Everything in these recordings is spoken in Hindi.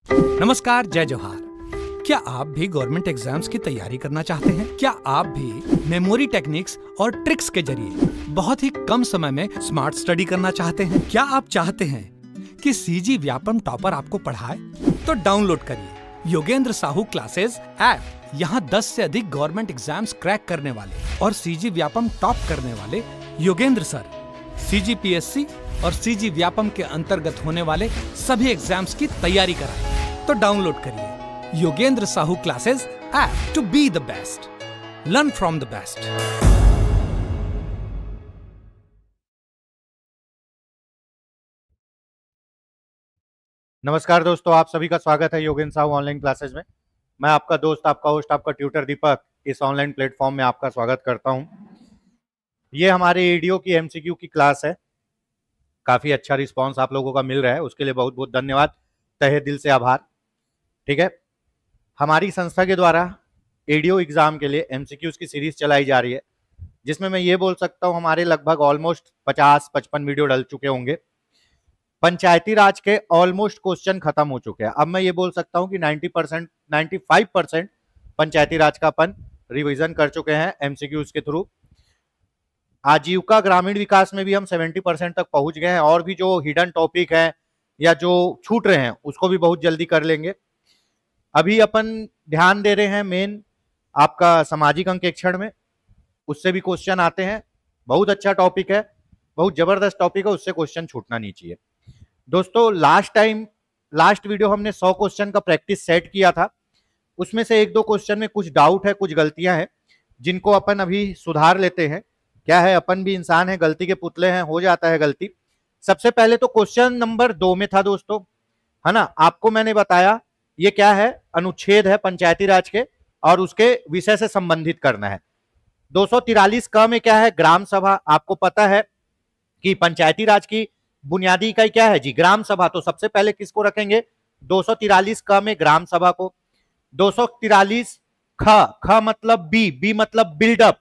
नमस्कार, जय जोहार। क्या आप भी गवर्नमेंट एग्जाम्स की तैयारी करना चाहते हैं? क्या आप भी मेमोरी टेक्निक्स और ट्रिक्स के जरिए बहुत ही कम समय में स्मार्ट स्टडी करना चाहते हैं? क्या आप चाहते हैं कि सीजी व्यापम टॉपर आपको पढ़ाए? तो डाउनलोड करिए योगेंद्र साहू क्लासेस ऐप। यहाँ 10 से अधिक गवर्नमेंट एग्जाम्स क्रैक करने वाले और सीजी व्यापम टॉप करने वाले योगेंद्र सर सीजीपीएससी और सीजी व्यापम के अंतर्गत होने वाले सभी एग्जाम्स की तैयारी कराएं। तो डाउनलोड करिए Yogendra Sahu classes app to be the best, learn from the best. नमस्कार दोस्तों, आप सभी का स्वागत है योगेंद्र साहू ऑनलाइन क्लासेस में। मैं आपका दोस्त, आपका होस्ट, आपका ट्यूटर दीपक इस ऑनलाइन प्लेटफॉर्म में आपका स्वागत करता हूं। ये हमारे ईडीओ की एमसीक्यू की क्लास है। काफ़ी अच्छा रिस्पांस आप लोगों का मिल रहा है, उसके लिए बहुत बहुत धन्यवाद, तहे दिल से आभार। ठीक है, हमारी संस्था के द्वारा ईडीओ एग्ज़ाम के लिए एमसीक्यूज़ की सीरीज चलाई जा रही है, जिसमें मैं ये बोल सकता हूँ हमारे लगभग ऑलमोस्ट 50-55 वीडियो डल चुके होंगे। पंचायती राज के ऑलमोस्ट क्वेश्चन खत्म हो चुके हैं। अब मैं ये बोल सकता हूँ कि 90% 95% पंचायती राज का अपन रिवीजन कर चुके हैं एमसीक्यूज़ के थ्रू। आजीविका ग्रामीण विकास में भी हम 70% तक पहुंच गए हैं, और भी जो हिडन टॉपिक है या जो छूट रहे हैं उसको भी बहुत जल्दी कर लेंगे। अभी अपन ध्यान दे रहे हैं मेन आपका सामाजिक अंकेक्षण में, उससे भी क्वेश्चन आते हैं। बहुत अच्छा टॉपिक है, बहुत जबरदस्त टॉपिक है, उससे क्वेश्चन छूटना नहीं चाहिए। दोस्तों, लास्ट वीडियो हमने 100 क्वेश्चन का प्रैक्टिस सेट किया था। उसमें से 1-2 क्वेश्चन में कुछ डाउट है, कुछ गलतियां हैं, जिनको अपन अभी सुधार लेते हैं। क्या है, अपन भी इंसान है, गलती के पुतले हैं, हो जाता है गलती। सबसे पहले तो क्वेश्चन नंबर 2 में था दोस्तों, है ना, आपको मैंने बताया ये क्या है, अनुच्छेद है पंचायती राज के और उसके विषय से संबंधित करना है। 243 क में क्या है, ग्राम सभा। आपको पता है कि पंचायती राज की बुनियादी इकाई क्या है जी, ग्राम सभा। तो सबसे पहले किसको रखेंगे, 243 क में ग्राम सभा को। 243 ख मतलब बी मतलब बिल्डअप,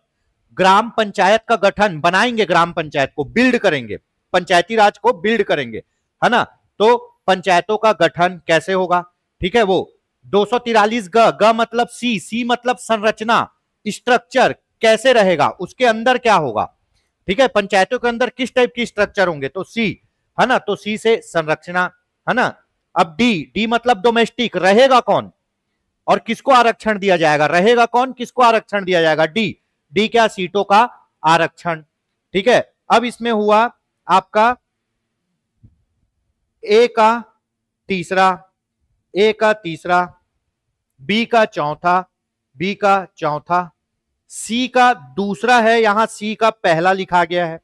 ग्राम पंचायत का गठन, बनाएंगे ग्राम पंचायत को, बिल्ड करेंगे, पंचायती राज को बिल्ड करेंगे, है ना। तो पंचायतों का गठन कैसे होगा, ठीक है वो। 243 ग मतलब सी मतलब संरचना, स्ट्रक्चर कैसे रहेगा, उसके अंदर क्या होगा, ठीक है, पंचायतों के अंदर किस टाइप की स्ट्रक्चर होंगे, तो सी, है ना। तो सी से संरचना, है ना। अब डी मतलब डोमेस्टिक, रहेगा कौन और किसको आरक्षण दिया जाएगा, रहेगा कौन, किसको आरक्षण दिया जाएगा, डी क्या, सीटों का आरक्षण, ठीक है। अब इसमें हुआ आपका ए का तीसरा, बी का चौथा, सी का दूसरा है, यहां सी का पहला लिखा गया है,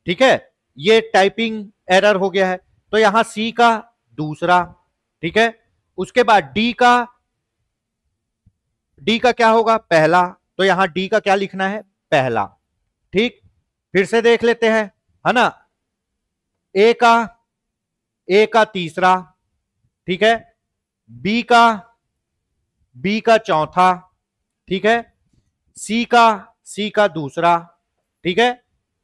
ठीक है, ये टाइपिंग एरर हो गया है, तो यहां सी का दूसरा, ठीक है। उसके बाद डी का क्या होगा, पहला, तो यहां डी का क्या लिखना है, पहला, ठीक। फिर से देख लेते हैं, है ना, ए का तीसरा, ठीक है, बी का चौथा, ठीक है, सी का दूसरा, ठीक है,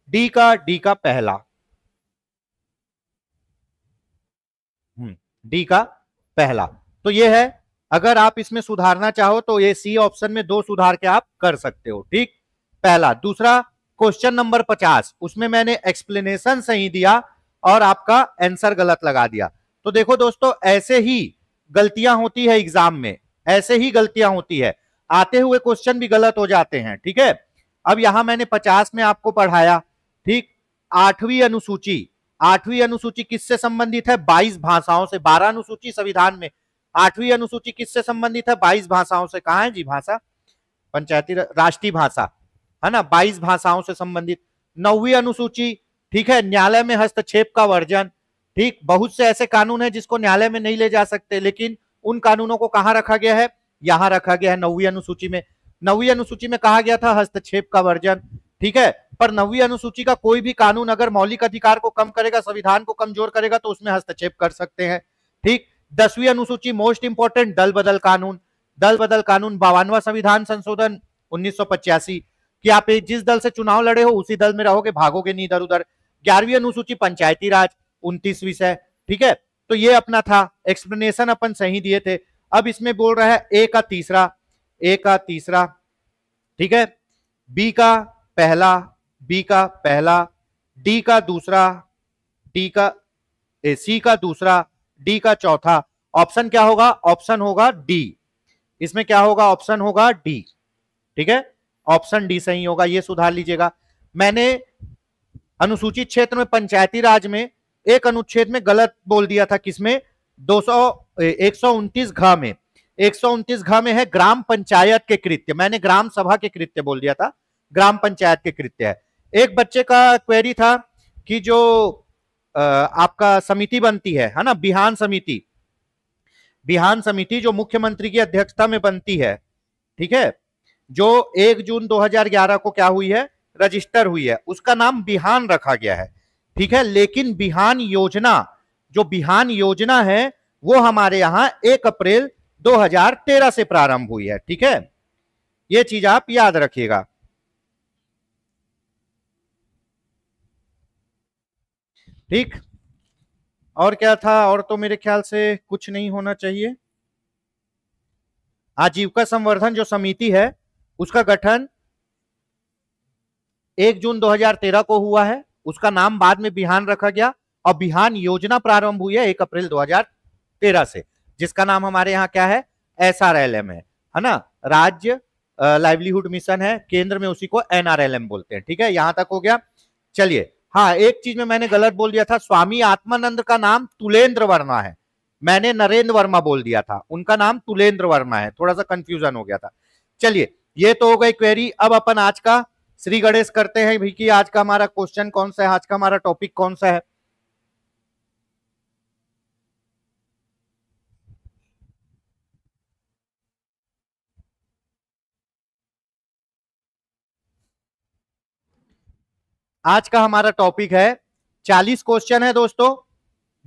डी का पहला, डी का पहला। तो ये है, अगर आप इसमें सुधारना चाहो तो ये सी ऑप्शन में 2 सुधार के आप कर सकते हो, ठीक, पहला। दूसरा क्वेश्चन नंबर 50, उसमें मैंने एक्सप्लेनेशन सही दिया और आपका आंसर गलत लगा दिया। तो देखो दोस्तों, ऐसे ही गलतियां होती है एग्जाम में, ऐसे ही गलतियां होती है, आते हुए क्वेश्चन भी गलत हो जाते हैं, ठीक है। अब यहां मैंने 50 में आपको पढ़ाया, ठीक। 8वीं अनुसूची किससे संबंधित है, 22 भाषाओं से। 12 अनुसूची संविधान में, 8वीं अनुसूची किससे संबंधित है, 22 भाषाओं से। कहां है जी भाषा, पंचायती राष्ट्रीय भाषा, है ना, 22 भाषाओं से संबंधित। 9वीं अनुसूची, ठीक है, न्यायालय में हस्तक्षेप का वर्जन, ठीक। बहुत से ऐसे कानून है जिसको न्यायालय में नहीं ले जा सकते, लेकिन उन कानूनों को कहां रखा गया है, यहां रखा गया है 9वीं अनुसूची में। 9वीं अनुसूची में कहा गया था हस्तक्षेप का वर्जन, ठीक है। पर 9वीं अनुसूची का कोई भी कानून अगर मौलिक अधिकार को कम करेगा, संविधान को कमजोर करेगा, तो उसमें हस्तक्षेप कर सकते हैं, ठीक। 10वीं अनुसूची मोस्ट इंपोर्टेंट, दल बदल कानून 52वां संविधान संशोधन 1985 कि आप जिस दल से चुनाव लड़े हो उसी दल में रहोगे, भागोगे नहीं इधर उधर। 11वीं अनुसूची पंचायती राज 29 विषय, ठीक है। तो ये अपना था, एक्सप्लेनेशन अपन सही दिए थे। अब इसमें बोल रहा है ए का तीसरा, ठीक है, बी का पहला, डी का दूसरा, सी का दूसरा, डी का चौथा। ऑप्शन क्या होगा? ऑप्शन होगा डी। इसमें क्या होगा? ऑप्शन होगा डी। ठीक है, ऑप्शन डी सही होगा, ये सुधार लीजिएगा। मैंने अनुसूचित क्षेत्र में पंचायती राज में एक अनुच्छेद में गलत बोल दिया था। किसमें? 129 घ में। 129 घ में है ग्राम पंचायत के कृत्य, मैंने ग्राम सभा के कृत्य बोल दिया था, ग्राम पंचायत के कृत्य है। एक बच्चे का क्वेरी था कि जो आपका समिति बनती है ना, बिहान समिति जो मुख्यमंत्री की अध्यक्षता में बनती है, ठीक है, जो 1 जून 2011 को क्या हुई है? रजिस्टर हुई है, उसका नाम बिहान रखा गया है। ठीक है, लेकिन बिहान योजना, जो बिहान योजना है वो हमारे यहां 1 अप्रैल 2013 से प्रारंभ हुई है। ठीक है, ये चीज आप याद रखिएगा। ठीक, और क्या था? और तो मेरे ख्याल से कुछ नहीं होना चाहिए। आजीविका संवर्धन जो समिति है उसका गठन 1 जून 2013 को हुआ है, उसका नाम बाद में बिहान रखा गया, और बिहान योजना प्रारंभ हुई है 1 अप्रैल 2013 से, जिसका नाम हमारे यहाँ क्या है? SRLM है ना, राज्य लाइवलीहुड मिशन है, केंद्र में उसी को NRLM बोलते हैं। ठीक है, यहां तक हो गया। चलिए, हाँ, एक चीज में मैंने गलत बोल दिया था, स्वामी आत्मानंद का नाम तुलेंद्र वर्मा है, मैंने नरेंद्र वर्मा बोल दिया था, उनका नाम तुलेंद्र वर्मा है, थोड़ा सा कंफ्यूजन हो गया था। चलिए, ये तो हो गई क्वेरी। अब अपन आज का श्री गणेश करते हैं भी कि आज का हमारा क्वेश्चन कौन सा है, आज का हमारा टॉपिक कौन सा है। आज का हमारा टॉपिक है 40 क्वेश्चन है दोस्तों,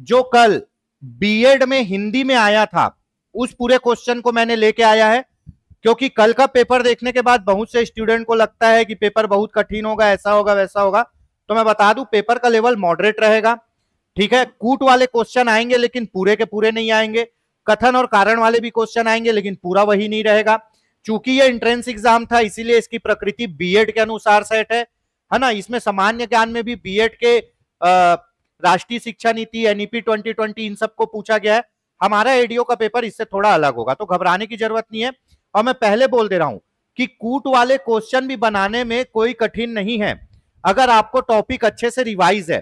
जो कल बीएड में हिंदी में आया था उस पूरे क्वेश्चन को मैंने लेके आया है, क्योंकि कल का पेपर देखने के बाद बहुत से स्टूडेंट को लगता है कि पेपर बहुत कठिन होगा, ऐसा होगा वैसा होगा। तो मैं बता दूं, पेपर का लेवल मॉडरेट रहेगा। ठीक है, कूट वाले क्वेश्चन आएंगे लेकिन पूरे के पूरे नहीं आएंगे, कथन और कारण वाले भी क्वेश्चन आएंगे लेकिन पूरा वही नहीं रहेगा। चूंकि ये एंट्रेंस एग्जाम था इसीलिए इसकी प्रकृति बीएड के अनुसार सेट है ना। इसमें सामान्य ज्ञान में भी बीएड के राष्ट्रीय शिक्षा नीति, एनईपी 2020, इन सबको पूछा गया है। हमारा एडीओ का पेपर इससे थोड़ा अलग होगा, तो घबराने की जरूरत नहीं है। और मैं पहले बोल दे रहा हूं कि कूट वाले क्वेश्चन भी बनाने में कोई कठिन नहीं है, अगर आपको टॉपिक अच्छे से रिवाइज है।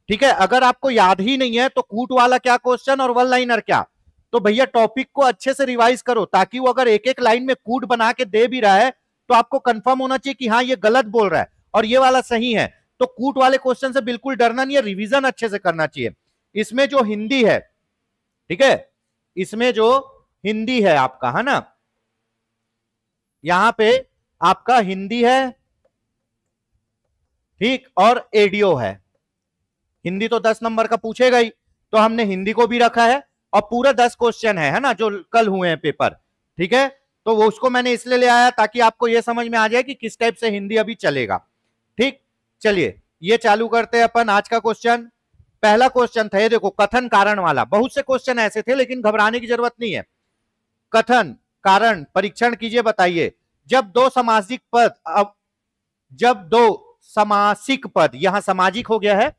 ठीक है, अगर आपको याद ही नहीं है तो कूट वाला क्या क्वेश्चन और वन लाइनर क्या, तो भैया टॉपिक को अच्छे से रिवाइज करो, ताकि वो अगर एक एक लाइन में कूट बना के दे भी रहा है तो आपको कंफर्म होना चाहिए कि हाँ ये गलत बोल रहा है और ये वाला सही है। तो कूट वाले क्वेश्चन से बिल्कुल डरना नहीं है, रिवीजन अच्छे से करना चाहिए। इसमें जो हिंदी है, ठीक है, इसमें जो हिंदी है आपका, है ना, यहां पे आपका हिंदी है, ठीक, और एडीओ है। हिंदी तो 10 नंबर का पूछेगा ही, तो हमने हिंदी को भी रखा है, और पूरा 10 क्वेश्चन है ना, जो कल हुए हैं पेपर। ठीक है, तो वो उसको मैंने इसलिए ले आया ताकि आपको ये समझ में आ जाए कि किस टाइप से हिंदी अभी चलेगा। ठीक, चलिए ये चालू करते हैं अपन आज का क्वेश्चन। पहला क्वेश्चन था, ये देखो, कथन कारण वाला। बहुत से क्वेश्चन ऐसे थे लेकिन घबराने की जरूरत नहीं है। कथन कारण परीक्षण कीजिए, बताइए, जब दो सामाजिक पद, अब जब दो समासिक पद, यहां सामाजिक हो गया है,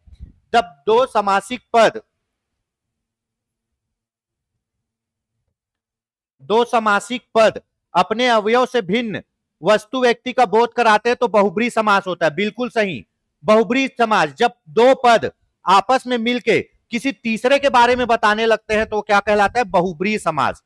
जब दो समासिक पद, दो समासिक पद अपने अवयव से भिन्न वस्तु व्यक्ति का बोध कराते हैं तो बहुब्रीहि समास होता है। बिल्कुल सही, बहुब्रीहि समास। जब दो पद आपस में मिलके किसी तीसरे के बारे में बताने लगते हैं तो क्या कहलाता है? बहुब्रीहि समास।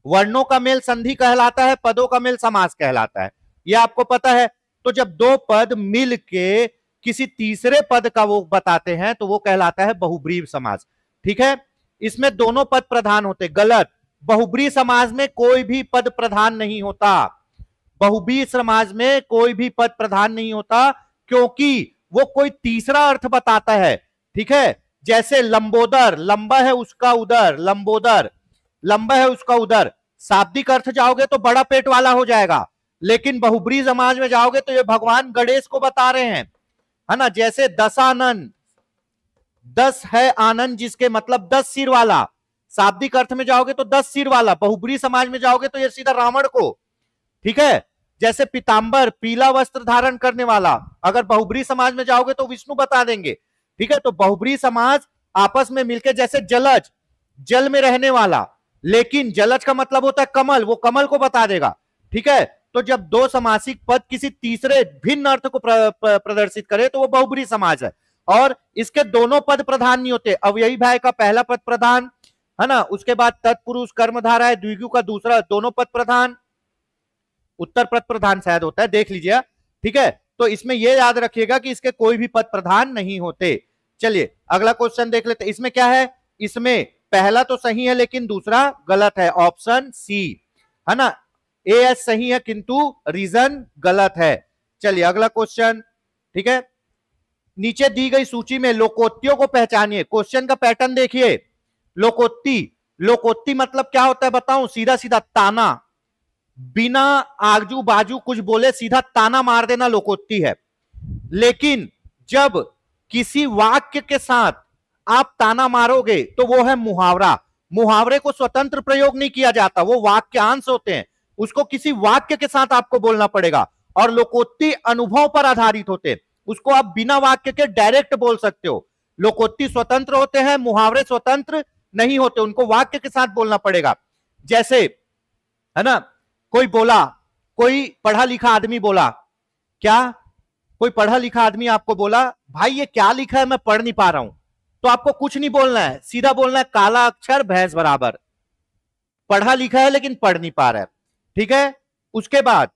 वर्णों का मेल संधि कहलाता है, पदों का मेल समास कहलाता है, यह आपको पता है। तो जब दो पद मिल के किसी तीसरे पद का वो बताते हैं तो वो कहलाता है बहुब्रीहि समास। ठीक है, इसमें दोनों पद प्रधान होते, गलत। बहुब्रीहि समाज में कोई भी पद प्रधान नहीं होता, बहुब्रीहि समाज में कोई भी पद प्रधान नहीं होता, क्योंकि वो कोई तीसरा अर्थ बताता है। ठीक है, जैसे लंबोदर, लंबा है उसका उदर, लंबोदर, लंबा है उसका उदर, शाब्दिक अर्थ जाओगे तो बड़ा पेट वाला हो जाएगा, लेकिन बहुब्रीहि समाज में जाओगे तो ये भगवान गणेश को बता रहे हैं, है ना। जैसे दशानन, 10 है आनंद जिसके, मतलब 10 सिर वाला। शाब्दिक अर्थ में जाओगे तो 10 सिर वाला। बहुब्री समाज में जाओगे तो ये सीधा रावण को, ठीक है। जैसे पीतांबर, पीला वस्त्र धारण करने वाला, अगर बहुब्री समाज में जाओगे तो विष्णु बता देंगे, ठीक है। तो बहुब्री समाज आपस में मिलकर, जैसे जलज, जल में रहने वाला, लेकिन जलज का मतलब होता है कमल, वो कमल को बता देगा, ठीक है। तो जब दो समासिक पद किसी तीसरे भिन्न अर्थ को प्रदर्शित करे तो वो बहुब्री समाज है। और इसके दोनों पद प्रधान नहीं होते। अवयवी भाई का पहला पद प्रधान है ना, उसके बाद तत्पुरुष कर्मधारा है, द्विगु का दूसरा, दोनों पद प्रधान, उत्तर पद प्रधान शायद होता है, देख लीजिए, ठीक है। तो इसमें यह याद रखिएगा कि इसके कोई भी पद प्रधान नहीं होते। चलिए अगला क्वेश्चन देख लेते हैं। इसमें क्या है, इसमें पहला तो सही है लेकिन दूसरा गलत है, ऑप्शन सी है ना, ए एस सही है किंतु रीजन गलत है। चलिए अगला क्वेश्चन, ठीक है। नीचे दी गई सूची में लोकोक्तियों को पहचानिए। क्वेश्चन का पैटर्न देखिए। लोकोक्ति, लोकोक्ति मतलब क्या होता है बताऊं, सीधा सीधा ताना, बिना आजू बाजू कुछ बोले सीधा ताना मार देना लोकोक्ति है। लेकिन जब किसी वाक्य के साथ आप ताना मारोगे तो वो है मुहावरा। मुहावरे को स्वतंत्र प्रयोग नहीं किया जाता, वो वाक्यांश होते हैं, उसको किसी वाक्य के साथ आपको बोलना पड़ेगा। और लोकोक्ति अनुभव पर आधारित होते हैं, उसको आप बिना वाक्य के डायरेक्ट बोल सकते हो। लोकोक्ति स्वतंत्र होते हैं, मुहावरे स्वतंत्र नहीं होते, उनको वाक्य के साथ बोलना पड़ेगा। जैसे है ना, कोई बोला, कोई पढ़ा लिखा आदमी बोला, क्या कोई पढ़ा लिखा आदमी आपको बोला भाई ये क्या लिखा है मैं पढ़ नहीं पा रहा हूं, तो आपको कुछ नहीं बोलना है, सीधा बोलना है काला अक्षर भैंस बराबर। पढ़ा लिखा है लेकिन पढ़ नहीं पा रहा है, ठीक है। उसके बाद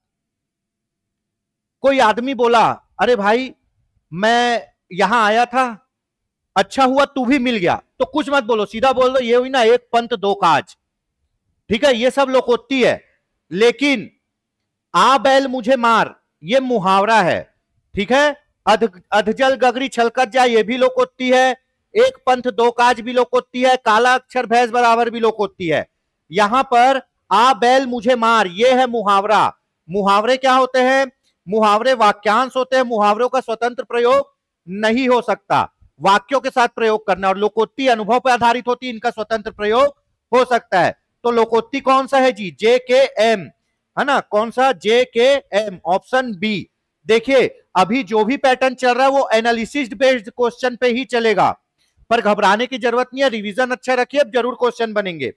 कोई आदमी बोला अरे भाई मैं यहां आया था, अच्छा हुआ तू भी मिल गया, तो कुछ मत बोलो, सीधा बोल दो ये हुई ना एक पंथ दो काज, ठीक है। ये सब लोकोक्ति है। लेकिन आ बैल मुझे मार ये मुहावरा है, ठीक है। अधजल गगरी छलकत जा ये भी लोकोक्ति है, एक पंथ दो काज भी लोकोक्ति है, काला अक्षर भैंस बराबर भी लोकोक्ति है। यहां पर आ बैल मुझे मार ये है मुहावरा। मुहावरे क्या होते हैं, मुहावरे वाक्यांश होते हैं, मुहावरों का स्वतंत्र प्रयोग नहीं हो सकता, वाक्यों के साथ प्रयोग करना। और लोकोक्ति अनुभव पर आधारित होती है, इनका स्वतंत्र प्रयोग हो सकता है। तो लोकोक्ति कौन सा है जी, जे के एम है ना, कौन सा, जे के एम, ऑप्शन बी। देखिए अभी जो भी पैटर्न चल रहा है वो एनालिसिस बेस्ड क्वेश्चन पे ही चलेगा, पर घबराने की जरूरत नहीं है, रिवीजन अच्छा रखिए, अब जरूर क्वेश्चन बनेंगे,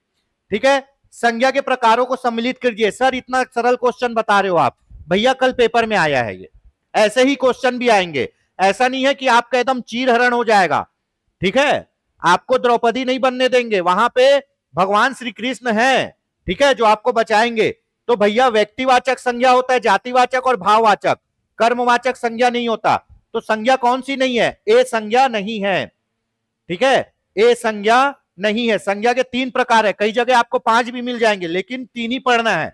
ठीक है। संज्ञा के प्रकारों को सम्मिलित कीजिए। सर इतना सरल क्वेश्चन बता रहे हो आप, भैया कल पेपर में आया है ये, ऐसे ही क्वेश्चन भी आएंगे। ऐसा नहीं है कि आपका एकदम चीर हरण हो जाएगा, ठीक है। आपको द्रौपदी नहीं बनने देंगे, वहां पे भगवान श्री कृष्ण है, ठीक है, जो आपको बचाएंगे। तो भैया व्यक्तिवाचक संज्ञा होता है, जातिवाचक और भाववाचक, कर्मवाचक संज्ञा नहीं होता। तो संज्ञा कौन सी नहीं है, ए संज्ञा नहीं है, ठीक है, ए संज्ञा नहीं है। संज्ञा के 3 प्रकार है, कई जगह आपको 5 भी मिल जाएंगे लेकिन 3 ही पढ़ना है,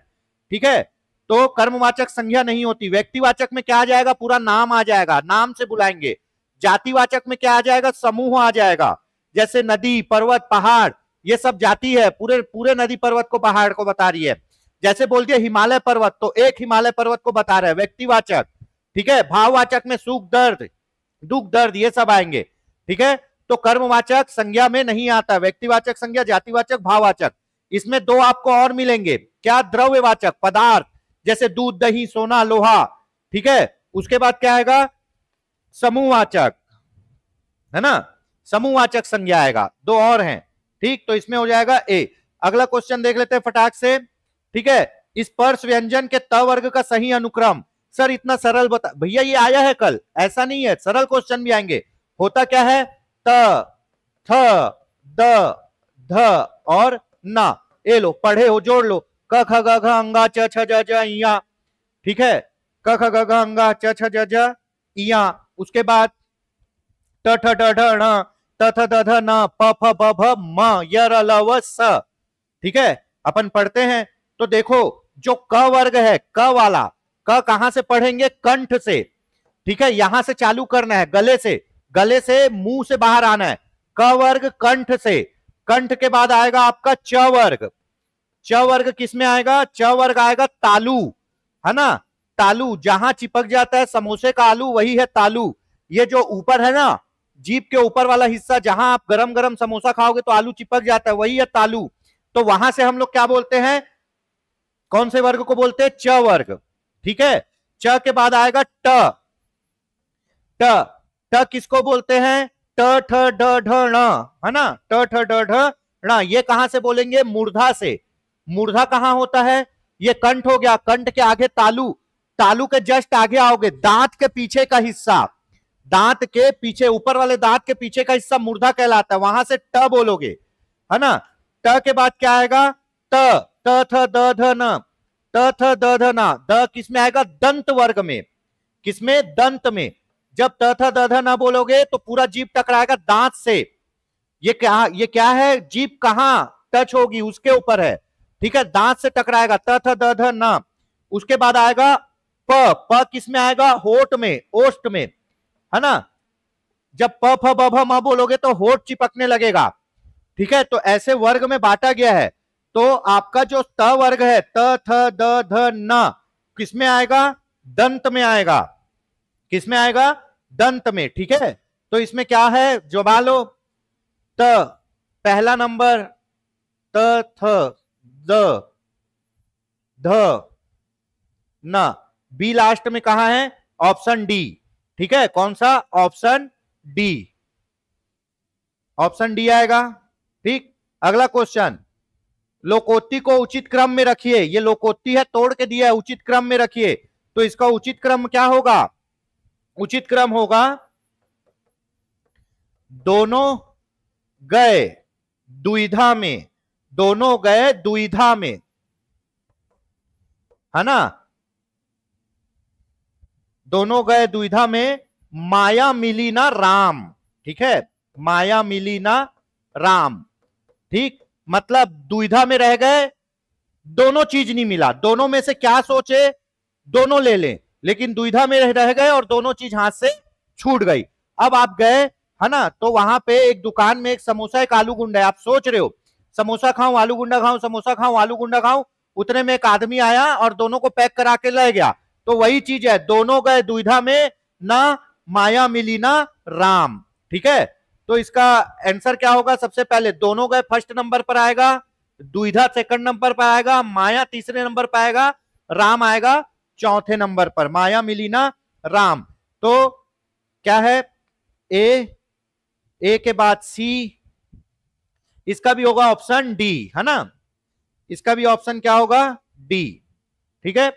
ठीक है। तो कर्मवाचक संज्ञा नहीं होती। व्यक्तिवाचक में क्या आ जाएगा, पूरा नाम आ जाएगा, नाम से बुलाएंगे। जातिवाचक में क्या आ जाएगा, समूह आ जाएगा, जैसे नदी पर्वत पहाड़, ये सब जाति है, पूरे पूरे नदी पर्वत को पहाड़ को बता रही है। जैसे बोल दिया हिमालय पर्वत, तो एक हिमालय पर्वत को बता रहा है, व्यक्तिवाचक, ठीक है। भाववाचक में सुख दर्द दुख दर्द ये सब आएंगे, ठीक है। तो कर्मवाचक संज्ञा में नहीं आता, व्यक्तिवाचक संज्ञा, जातिवाचक, भाववाचक। इसमें 2 आपको और मिलेंगे, क्या, द्रव्यवाचक पदार्थ, जैसे दूध दही सोना लोहा, ठीक है। उसके बाद क्या आएगा, समूहवाचक, है ना, समूहवाचक संज्ञा आएगा, 2 और हैं, ठीक। तो इसमें हो जाएगा ए। अगला क्वेश्चन देख लेते हैं फटाक से, ठीक है। स्पर्श व्यंजन के त वर्ग का सही अनुक्रम। सर इतना सरल बता, भैया ये आया है कल, ऐसा नहीं है, सरल क्वेश्चन भी आएंगे। होता क्या है, त थ द ध और ना, ए लो पढ़े हो, जोड़ लो, क ख ग घ अंगा च छ ज ज इया, ठीक है, क ख ग घ अंगा च छ ज ज इया। उसके बाद ट ठ ड ढ ण त थ द ध न प फ ब भ म य र ल व स, ठीक है। अपन पढ़ते हैं तो देखो जो क वर्ग है, क वाला, क कहां से पढ़ेंगे, कंठ से, ठीक है। यहां से चालू करना है, गले से, गले से मुंह से बाहर आना है। क वर्ग कंठ से, कंठ के बाद आएगा आपका च वर्ग। च वर्ग किस में आएगा, च वर्ग आएगा तालू, है ना, तालू, जहां चिपक जाता है समोसे का आलू वही है तालू। ये जो ऊपर है ना जीभ के ऊपर वाला हिस्सा, जहां आप गरम गरम समोसा खाओगे तो आलू चिपक जाता है, वही है तालू। तो वहां से हम लोग क्या बोलते हैं, कौन से वर्ग को बोलते हैं, च वर्ग। ठीक है, च के बाद आएगा ट। ट, ट किसको बोलते हैं, ट ठ ड ढ ण, है ना, ट ठ ड ढ ण। ये कहां से बोलेंगे, मूर्धा से। मूर्धा कहां होता है, ये कंठ हो गया, कंठ के आगे तालू, तालू के जस्ट आगे आओगे, दांत के पीछे का हिस्सा, दांत के पीछे, ऊपर वाले दांत के पीछे का हिस्सा मूर्धा कहलाता है, वहां से ट बोलोगे, है ना। ट के बाद क्या आएगा, त, त थ द ध न, त थ द ध न। द किसमें आएगा, दंत वर्ग में, किसमें, दंत में। जब त थ द ध न बोलोगे तो पूरा जीभ टकराएगा दांत से। ये क्या है, जीभ कहां टच होगी, उसके ऊपर है, ठीक है, दांत से टकराएगा, त थ द ध न। उसके बाद आएगा प, प किसमें आएगा, होठ में, ओष्ठ में, है ना। जब प फ ब भ म बोलोगे तो होठ चिपकने लगेगा, ठीक है। तो ऐसे वर्ग में बांटा गया है। तो आपका जो त वर्ग है, त थ द ध न, किसमें आएगा, दंत में आएगा, किसमें आएगा, दंत में, ठीक है। तो इसमें क्या है, जवा लो, त पहला नंबर, त थ द ध न, बी लास्ट में कहां है, ऑप्शन डी, ठीक है। कौन सा, ऑप्शन डी, ऑप्शन डी आएगा, ठीक। अगला क्वेश्चन, लोकोक्ति को उचित क्रम में रखिए। ये लोकोक्ति है, तोड़ के दिया है, उचित क्रम में रखिए। तो इसका उचित क्रम क्या होगा, उचित क्रम होगा, दोनों गए द्विधा में, दोनों गए द्विधा में, है ना, दोनों गए द्विधा में, माया मिली ना राम, ठीक है, माया मिली ना राम, ठीक। मतलब दुविधा में रह गए, दोनों चीज नहीं मिला, दोनों में से क्या सोचे, दोनों ले लें, लेकिन दुविधा में रह गए और दोनों चीज हाथ से छूट गई। अब आप गए, है ना, तो वहां पे एक दुकान में एक समोसा, एक आलू गुंडा है। आप सोच रहे हो समोसा खाऊं आलू गुंडा खाऊं, समोसा खाऊं आलू गुंडा खाऊं। उतने में एक आदमी आया और दोनों को पैक करा के ले गया। तो वही चीज है, दोनों गए दुविधा में, ना माया मिली ना राम, ठीक है। तो इसका आंसर क्या होगा, सबसे पहले दोनों गए फर्स्ट नंबर पर आएगा, दुविधा सेकंड नंबर पर आएगा, माया तीसरे नंबर पर आएगा, राम आएगा चौथे नंबर पर, माया मिली ना राम। तो क्या है, ए के बाद सी, इसका भी होगा ऑप्शन डी, है ना, इसका भी ऑप्शन क्या होगा, डी, ठीक है।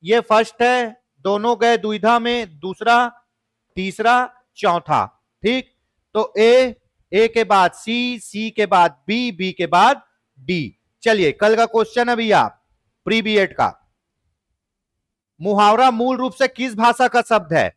ये फर्स्ट है, दोनों गए दुविधा में, दूसरा, तीसरा, चौथा, ठीक। तो ए के बाद सी के बाद बी के बाद डी। चलिए कल का क्वेश्चन है भैया, प्री बीएड का, मुहावरा मूल रूप से किस भाषा का शब्द है,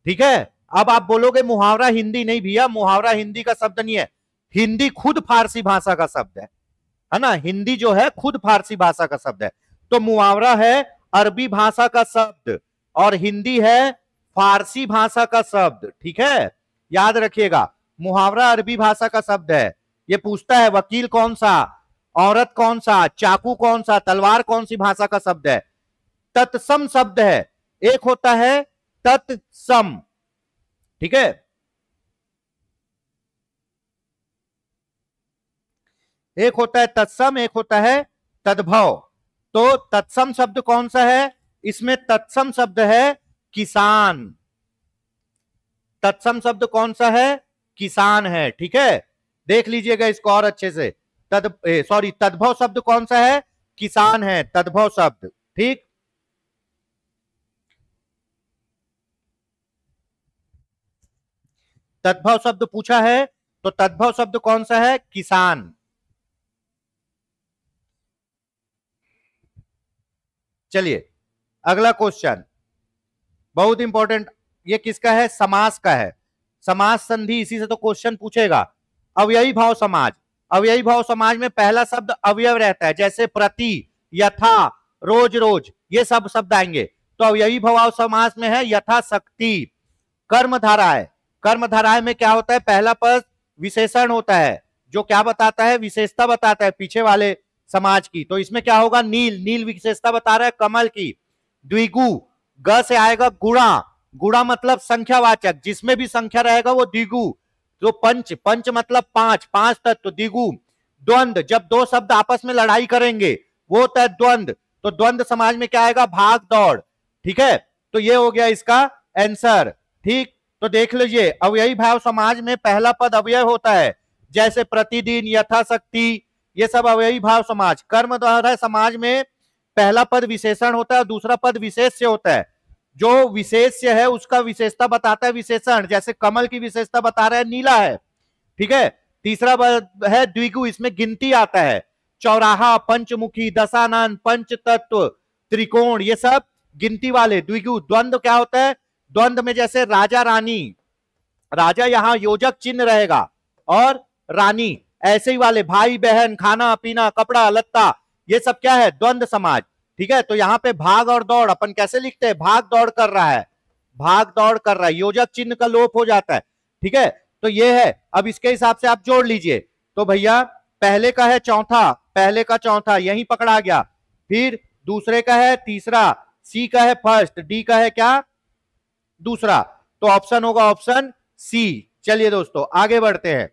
ठीक है। अब आप बोलोगे मुहावरा हिंदी, नहीं भैया, मुहावरा हिंदी का शब्द नहीं है, हिंदी खुद फारसी भाषा का शब्द है ना, हिंदी जो है खुद फारसी भाषा का शब्द है। तो मुहावरा है अरबी भाषा का शब्द और हिंदी है फारसी भाषा का शब्द, ठीक है, याद रखिएगा। मुहावरा अरबी भाषा का शब्द है। ये पूछता है वकील कौन सा, औरत कौन सा, चाकू कौन सा, तलवार कौन सी भाषा का शब्द है। तत्सम शब्द है, एक होता है तत्सम, ठीक है, एक होता है तत्सम, एक होता है तद्भव। तो तत्सम शब्द कौन सा है, इसमें तत्सम शब्द है किसान, तत्सम शब्द कौन सा है, किसान है, ठीक है। देख लीजिएगा इसको और अच्छे से, तद्भव शब्द कौन सा है, किसान है, तद्भव शब्द, ठीक। तद्भव शब्द पूछा है, तो तद्भव शब्द कौन सा है, किसान। चलिए अगला क्वेश्चन बहुत इंपॉर्टेंट, ये किसका है, समास का है। समास संधि, इसी से तो क्वेश्चन पूछेगा। अव्ययी भाव समाज, अव्ययी भाव समाज में पहला शब्द अवयव रहता है, जैसे प्रति, यथा, रोज रोज, ये सब शब्द आएंगे। तो अव्ययी भाव समास में है यथाशक्ति। कर्मधाराएं, कर्मधाराएं में क्या होता है, पहला पद विशेषण होता है, जो क्या बताता है, विशेषता बताता है पीछे वाले समाज की। तो इसमें क्या होगा, नील, नील विशेषता बता रहा है कमल की। द्विगु, ग से आएगा गुणा, गुणा मतलब संख्यावाचक, जिसमें भी संख्या रहेगा वो द्विगु, तो पंच, पंच मतलब पांच, पांच तत्व। द्विगु, द्वंद, जब दो शब्द आपस में लड़ाई करेंगे वो होता है द्वंद। तो द्वंद समाज में क्या आएगा? भाग दौड़। ठीक है, तो ये हो गया इसका आंसर। ठीक, तो देख लीजिए अव्ययी भाव समाज में पहला पद अव्यय होता है, जैसे प्रतिदिन, यथाशक्ति, ये सब अव्ययी भाव समाज। कर्म द्वारा समाज में पहला पद विशेषण होता है और दूसरा पद विशेष्य होता है। जो विशेष्य है उसका विशेषता बताता है विशेषण, जैसे कमल की विशेषता बता रहा है नीला है। ठीक है, तीसरा पद है द्विगु, इसमें गिनती आता है। चौराहा, पंचमुखी, दशानन, पंच तत्व, त्रिकोण, ये सब गिनती वाले द्विगु। द्वंद्व क्या होता है? द्वंद्व में जैसे राजा रानी, राजा यहां योजक चिन्ह रहेगा और रानी ऐसे ही वाले, भाई बहन, खाना पीना, कपड़ा लत्ता, ये सब क्या है? द्वंद्व समाज। ठीक है, तो यहां पे भाग और दौड़ अपन कैसे लिखते हैं? भाग दौड़ कर रहा है, भाग दौड़ कर रहा है, योजक चिन्ह का लोप हो जाता है। ठीक है, तो ये है। अब इसके हिसाब से आप जोड़ लीजिए। तो भैया पहले का है चौथा, पहले का चौथा यहीं पकड़ा गया, फिर दूसरे का है तीसरा, सी का है फर्स्ट, डी का है क्या? दूसरा। तो ऑप्शन होगा ऑप्शन सी। चलिए दोस्तों आगे बढ़ते हैं।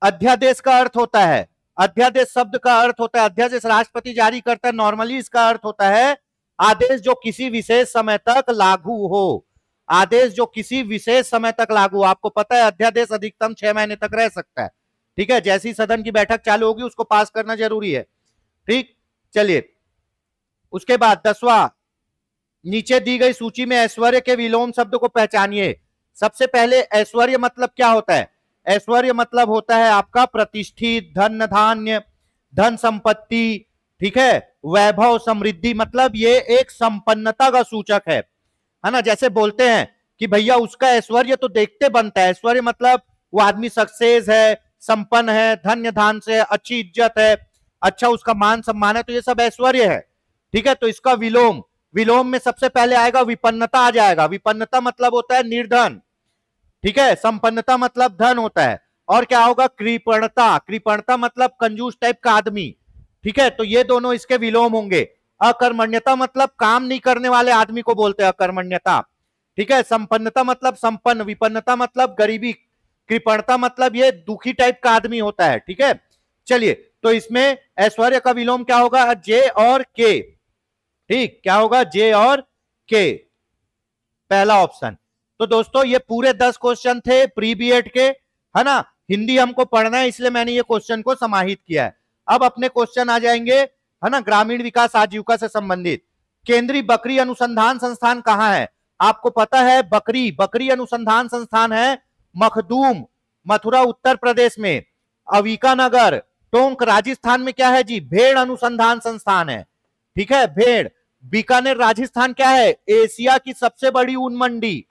अध्यादेश का अर्थ होता है, अध्यादेश शब्द का अर्थ होता है, अध्यादेश राष्ट्रपति जारी करता है। नॉर्मली इसका अर्थ होता है आदेश जो किसी विशेष समय तक लागू हो, आदेश जो किसी विशेष समय तक लागू। आपको पता है अध्यादेश अधिकतम 6 महीने तक रह सकता है। ठीक है, जैसी सदन की बैठक चालू होगी उसको पास करना जरूरी है। ठीक, चलिए उसके बाद 10वां, नीचे दी गई सूची में ऐश्वर्य के विलोम शब्द को पहचानिए। सबसे पहले ऐश्वर्य मतलब क्या होता है? ऐश्वर्य मतलब होता है आपका प्रतिष्ठित, धन धान्य, धन संपत्ति। ठीक है, वैभव, समृद्धि, मतलब ये एक संपन्नता का सूचक है ना। जैसे बोलते हैं कि भैया उसका ऐश्वर्य तो देखते बनता है। ऐश्वर्य मतलब वो आदमी सक्सेस है, संपन्न है, धन्य धान से, अच्छी इज्जत है, अच्छा उसका मान सम्मान है, तो ये सब ऐश्वर्य है। ठीक है, तो इसका विलोम, विलोम में सबसे पहले आएगा विपन्नता आ जाएगा। विपन्नता मतलब होता है निर्धन। ठीक है, संपन्नता मतलब धन होता है। और क्या होगा? कृपणता, कृपणता मतलब कंजूस टाइप का आदमी। ठीक है, तो ये दोनों इसके विलोम होंगे। अकर्मण्यता मतलब काम नहीं करने वाले आदमी को बोलते हैं अकर्मण्यता। ठीक है, संपन्नता मतलब संपन्न, विपन्नता मतलब गरीबी, कृपणता मतलब ये दुखी टाइप का आदमी होता है। ठीक है, चलिए तो इसमें ऐश्वर्य का विलोम क्या होगा? जे और के। ठीक, क्या होगा? जे और के, पहला ऑप्शन। तो दोस्तों ये पूरे 10 क्वेश्चन थे प्री बीएड के, है ना। हिंदी हमको पढ़ना है इसलिए मैंने ये क्वेश्चन को समाहित किया है। अब अपने क्वेश्चन आ जाएंगे, है ना, ग्रामीण विकास आजीविका से संबंधित। केंद्रीय बकरी अनुसंधान संस्थान कहां है? आपको पता है बकरी, बकरी अनुसंधान संस्थान है मखदूम, मथुरा उत्तर प्रदेश में। अविका नगर, टोंक राजस्थान में क्या है जी? भेड़ अनुसंधान संस्थान है। ठीक है, भेड़। बीकानेर राजस्थान क्या है? एशिया की सबसे बड़ी ऊन मंडी,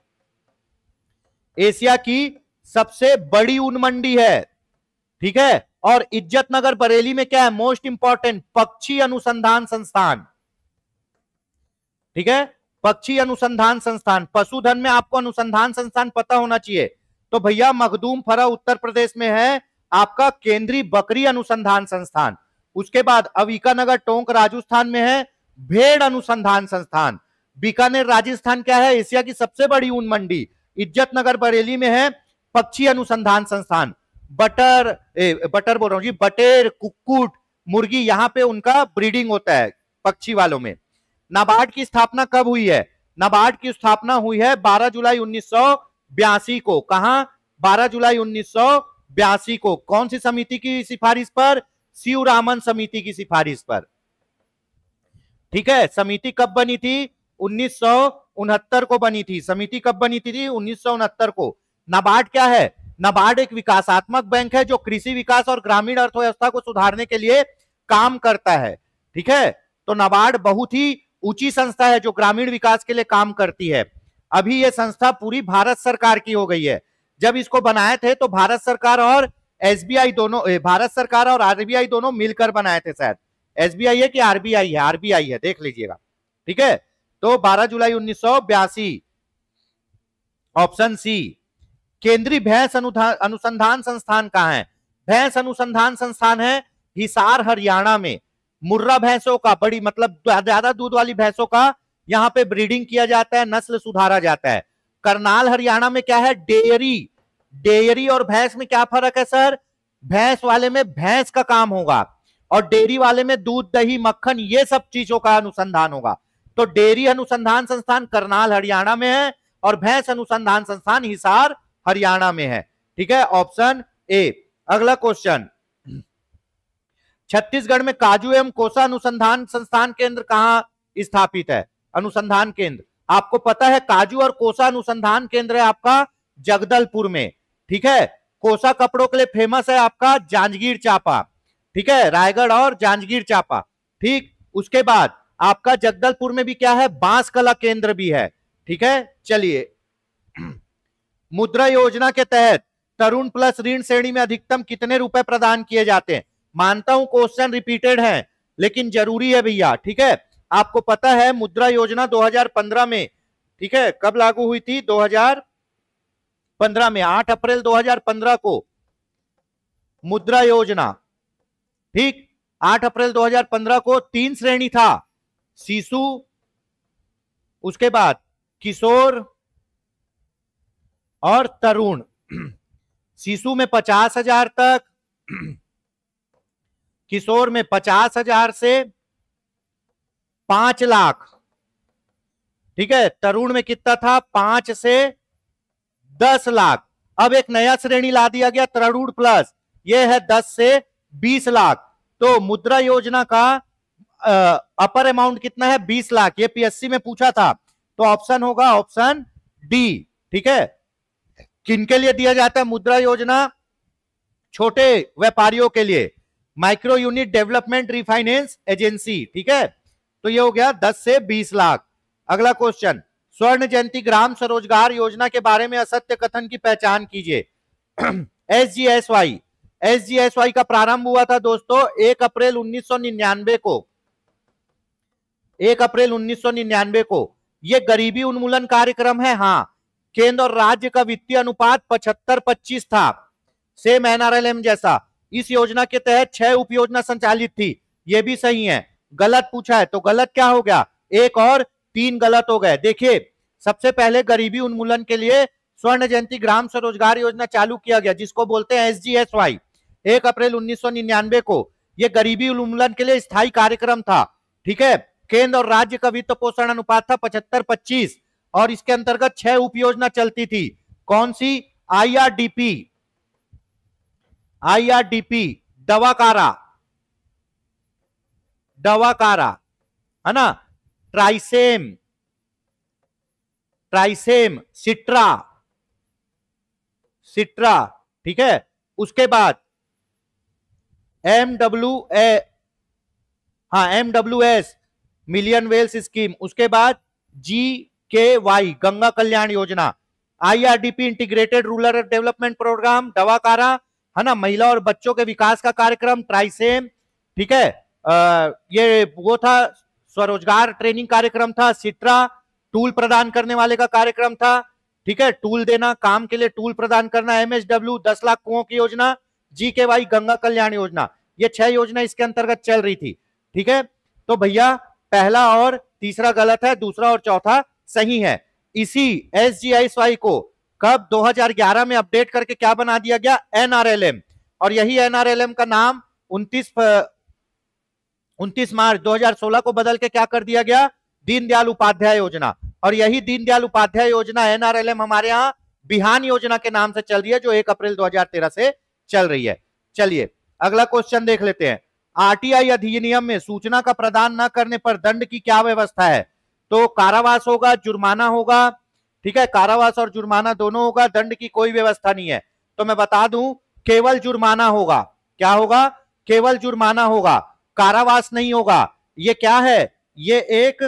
एशिया की सबसे बड़ी ऊन मंडी है। ठीक है, और इज्जतनगर बरेली में क्या है? मोस्ट इंपॉर्टेंट पक्षी अनुसंधान संस्थान। ठीक है, पक्षी अनुसंधान संस्थान। पशुधन में आपको अनुसंधान संस्थान पता होना चाहिए। तो भैया मखदूम फरा उत्तर प्रदेश में है आपका केंद्रीय बकरी अनुसंधान संस्थान। उसके बाद अविकानगर टोंक राजस्थान में है भेड़ अनुसंधान संस्थान। बीकानेर राजस्थान क्या है? एशिया की सबसे बड़ी ऊन मंडी। इज्जतनगर बरेली में है पक्षी अनुसंधान संस्थान। बटर बोल रहा हूं जी, बटेर, कुक्कुट, मुर्गी, यहां पे उनका ब्रीडिंग होता है पक्षी वालों में। नाबार्ड की स्थापना कब हुई है? नाबार्ड की स्थापना हुई है 12 जुलाई 1982 को। कहां? 12 जुलाई 1982 को। कौन सी समिति की सिफारिश पर? शिवरामन समिति की सिफारिश पर। ठीक है, समिति कब बनी थी? 1969 को बनी थी। समिति कब बनी थी? 1969 को। नाबार्ड क्या है? नाबार्ड एक विकासात्मक बैंक है जो कृषि विकास और ग्रामीण अर्थव्यवस्था को सुधारने के लिए काम करता है। ठीक है, तो नाबार्ड बहुत ही ऊंची संस्था है जो ग्रामीण विकास के लिए काम करती है। अभी यह संस्था पूरी भारत सरकार की हो गई है। जब इसको बनाए थे तो भारत सरकार और एसबीआई दोनों, भारत सरकार और आरबीआई दोनों मिलकर बनाए थे शायद। एसबीआई है कि आरबीआई है? आरबीआई है, देख लीजिएगा। ठीक है, तो 12 जुलाई 1982, ऑप्शन सी। केंद्रीय भैंस अनुसंधान संस्थान कहां है? भैंस अनुसंधान संस्थान है हिसार हरियाणा में। मुर्रा भैंसों का, बड़ी मतलब ज्यादा दूध वाली भैंसों का यहां पे ब्रीडिंग किया जाता है, नस्ल सुधारा जाता है। करनाल हरियाणा में क्या है? डेयरी। डेयरी और भैंस में क्या फर्क है सर? भैंस वाले में भैंस का काम होगा और डेयरी वाले में दूध, दही, मक्खन, ये सब चीजों का अनुसंधान होगा। तो डेयरी अनुसंधान संस्थान करनाल हरियाणा में है और भैंस अनुसंधान संस्थान हिसार हरियाणा में है। ठीक है, ऑप्शन ए। अगला क्वेश्चन, छत्तीसगढ़ में काजू एवं कोसा अनुसंधान संस्थान केंद्र कहां स्थापित है? अनुसंधान केंद्र आपको पता है, काजू और कोसा अनुसंधान केंद्र है आपका जगदलपुर में। ठीक है, कोसा कपड़ों के लिए फेमस है आपका जांजगीर चांपा। ठीक है, रायगढ़ और जांजगीर चांपा। ठीक, उसके बाद आपका जगदलपुर में भी क्या है? बांस कला केंद्र भी है। ठीक है, चलिए, मुद्रा योजना के तहत तरुण प्लस ऋण श्रेणी में अधिकतम कितने रुपए प्रदान किए जाते हैं? मानता हूं क्वेश्चन रिपीटेड है, लेकिन जरूरी है भैया। ठीक है, आपको पता है मुद्रा योजना 2015 में, ठीक है, कब लागू हुई थी? 2015 में, 8 अप्रैल 2015 को मुद्रा योजना। ठीक, 8 अप्रैल 2015 को 3 श्रेणी था, शिशु, उसके बाद किशोर और तरुण। शिशु में 50,000 तक, किशोर में 50,000 से 5 लाख। ठीक है, तरुण में कितना था? 5 से 10 लाख। अब एक नया श्रेणी ला दिया गया, तरुण प्लस, यह है 10 से 20 लाख। तो मुद्रा योजना का अपर अमाउंट कितना है? 20 लाख। ये पीएससी में पूछा था, तो ऑप्शन होगा ऑप्शन डी। ठीक है, किनके लिए दिया जाता है मुद्रा योजना? छोटे व्यापारियों के लिए, micro unit development refinance agency. ठीक है, तो ये हो गया 10 से 20 लाख। अगला क्वेश्चन, स्वर्ण जयंती ग्राम स्वरोजगार योजना के बारे में असत्य कथन की पहचान कीजिए। एसजीएसवाई, एसजीएसवाई का प्रारंभ हुआ था दोस्तों 1 अप्रैल 1999 को। 1 अप्रैल 1999 को। यह गरीबी उन्मूलन कार्यक्रम है। हाँ, केंद्र और राज्य का वित्तीय अनुपात 75-25 था, सेम एनआरएलएम जैसा। इस योजना के तहत 6 उपयोजना संचालित थी। यह भी सही है। गलत पूछा है तो गलत क्या हो गया? 1 और 3 गलत हो गए। देखिए, सबसे पहले गरीबी उन्मूलन के लिए स्वर्ण जयंती ग्राम स्वरोजगार योजना चालू किया गया, जिसको बोलते हैं एसजीएसवाई। 1 अप्रैल 1999 को यह गरीबी उन्मूलन के लिए स्थायी कार्यक्रम था। ठीक है, केंद्र और राज्य का वित्त पोषण अनुपात था 75-25 और इसके अंतर्गत 6 उपयोजना चलती थी। कौन सी? आईआरडीपी, आईआरडीपी, दवाकारा, दवाकारा है ना, ट्राइसेम, ट्राइसेम, सिट्रा, सिट्रा। ठीक है, उसके बाद एमडब्ल्यूएस मिलियन वेल्स स्कीम, उसके बाद GKY Ganga Kalyan Yojana, IRDP integrated rural development programme, दवाकारा है ना, महिला और बच्चों के विकास का कार्यक्रम, ट्राइसेम। ठीक है, ये वो था स्वरोजगार ट्रेनिंग कार्यक्रम था, सिट्रा टूल प्रदान करने वाले का कार्यक्रम था। ठीक है, टूल देना, काम के लिए टूल प्रदान करना, MSW 10 लाख कुओं की योजना, GKY गंगा कल्याण योजना। ये 6 योजना इसके अंतर्गत चल रही थी। ठीक है, तो भैया पहला और तीसरा गलत है, दूसरा और चौथा सही है। इसी एसजीआईएसवाई को कब 2011 में अपडेट करके क्या बना दिया गया? एनआरएलएम। और यही एनआरएलएम का नाम 29 मार्च 2016 को बदल के क्या कर दिया गया? दीनदयाल उपाध्याय योजना। और यही दीनदयाल उपाध्याय योजना एनआरएलएम हमारे यहाँ बिहान योजना के नाम से चल रही है, जो 1 अप्रैल 2013 से चल रही है। चलिए अगला क्वेश्चन देख लेते हैं। आरटीआई अधिनियम में सूचना का प्रदान न करने पर दंड की क्या व्यवस्था है? तो कारावास होगा, जुर्माना होगा। ठीक है, कारावास और जुर्माना दोनों होगा, दंड की कोई व्यवस्था नहीं है। तो मैं बता दूं, केवल जुर्माना होगा। क्या होगा? केवल जुर्माना होगा, कारावास नहीं होगा। ये क्या है? ये एक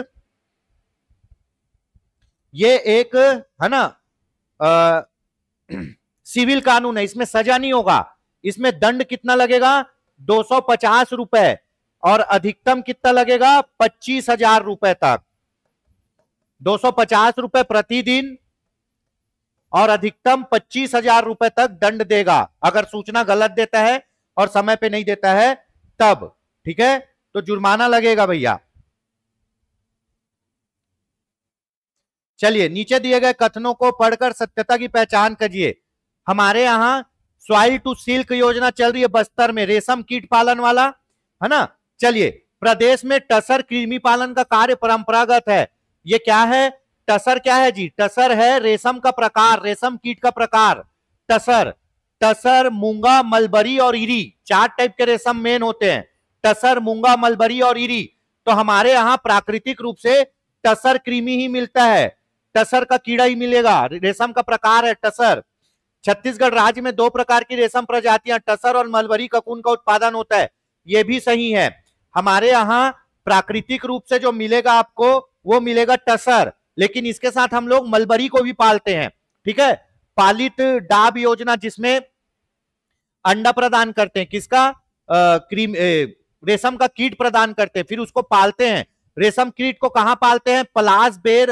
है ना सिविल कानून है, इसमें सजा नहीं होगा। इसमें दंड कितना लगेगा? 250 रुपए और अधिकतम कितना लगेगा? 25,000 रुपए तक। 250 रुपए प्रतिदिन और अधिकतम 25,000 रुपए तक दंड देगा अगर सूचना गलत देता है और समय पे नहीं देता है तब। ठीक है, तो जुर्माना लगेगा भैया। चलिए नीचे दिए गए कथनों को पढ़कर सत्यता की पहचान कीजिए। हमारे यहाँ सॉइल टू सिल्क योजना चल रही है बस्तर में, रेशम कीट पालन वाला, है ना। चलिए, प्रदेश में टसर कृमि पालन का कार्य परंपरागत है। ये क्या है? टसर क्या है जी? टसर है रेशम का प्रकार, रेशम कीट का प्रकार। टसर, टसर, मूंगा, मलबरी और इरी, 4 टाइप के रेशम मेन होते हैं, टसर, मूंगा, मलबरी और इरी। तो हमारे यहाँ प्राकृतिक रूप से टसर कृमि ही मिलता है, टसर का कीड़ा ही मिलेगा, रेशम का प्रकार है टसर। छत्तीसगढ़ राज्य में 2 प्रकार की रेशम प्रजातियां टसर और मलबरी ककून का उत्पादन होता है, यह भी सही है। हमारे यहाँ प्राकृतिक रूप से जो मिलेगा आपको वो मिलेगा टसर, लेकिन इसके साथ हम लोग मलबरी को भी पालते हैं, ठीक है। पालित डाब योजना जिसमें अंडा प्रदान करते हैं, किसका? रेशम का कीट प्रदान करते हैं, फिर उसको पालते हैं। रेशम कीट को कहां पालते हैं? पलाश, बेर,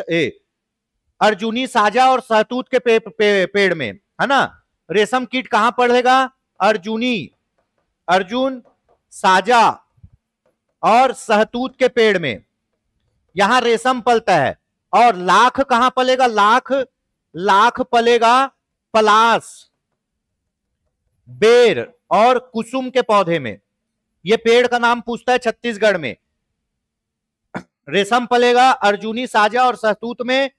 अर्जुनी, साजा और सहतूत के पेड़ में, है ना। रेशम कीट कहां पड़ेगा? अर्जुनी, अर्जुन, साजा और सहतूत के पेड़ में, यहां रेशम पलता है। और लाख कहां पलेगा? लाख, लाख पलेगा पलाश, बेर और कुसुम के पौधे में। यह पेड़ का नाम पूछता है छत्तीसगढ़ में। रेशम पलेगा अर्जुनी, साजा और सहतूत में,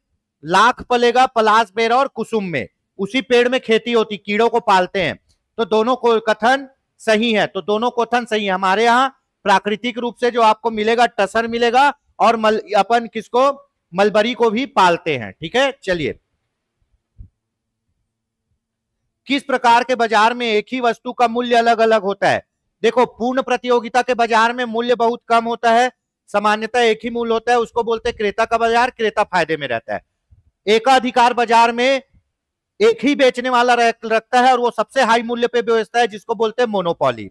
लाख पलेगा पलाश, बेर और कुसुम में। उसी पेड़ में खेती होती, कीड़ों को पालते हैं। तो दोनों को कथन सही है, तो दोनों कथन सही है। हमारे यहां प्राकृतिक रूप से जो आपको मिलेगा टसर मिलेगा, और अपन किसको? मलबरी को भी पालते हैं, ठीक है। चलिए, किस प्रकार के बाजार में एक ही वस्तु का मूल्य अलग अलग होता है? देखो, पूर्ण प्रतियोगिता के बाजार में मूल्य बहुत कम होता है, सामान्यतः एक ही मूल्य होता है, उसको बोलते हैं क्रेता का बाजार, क्रेता फायदे में रहता है। एकाधिकार बाजार में एक ही बेचने वाला रखता है और वो सबसे हाई मूल्य पे बेचता है, जिसको बोलते हैं मोनोपोली।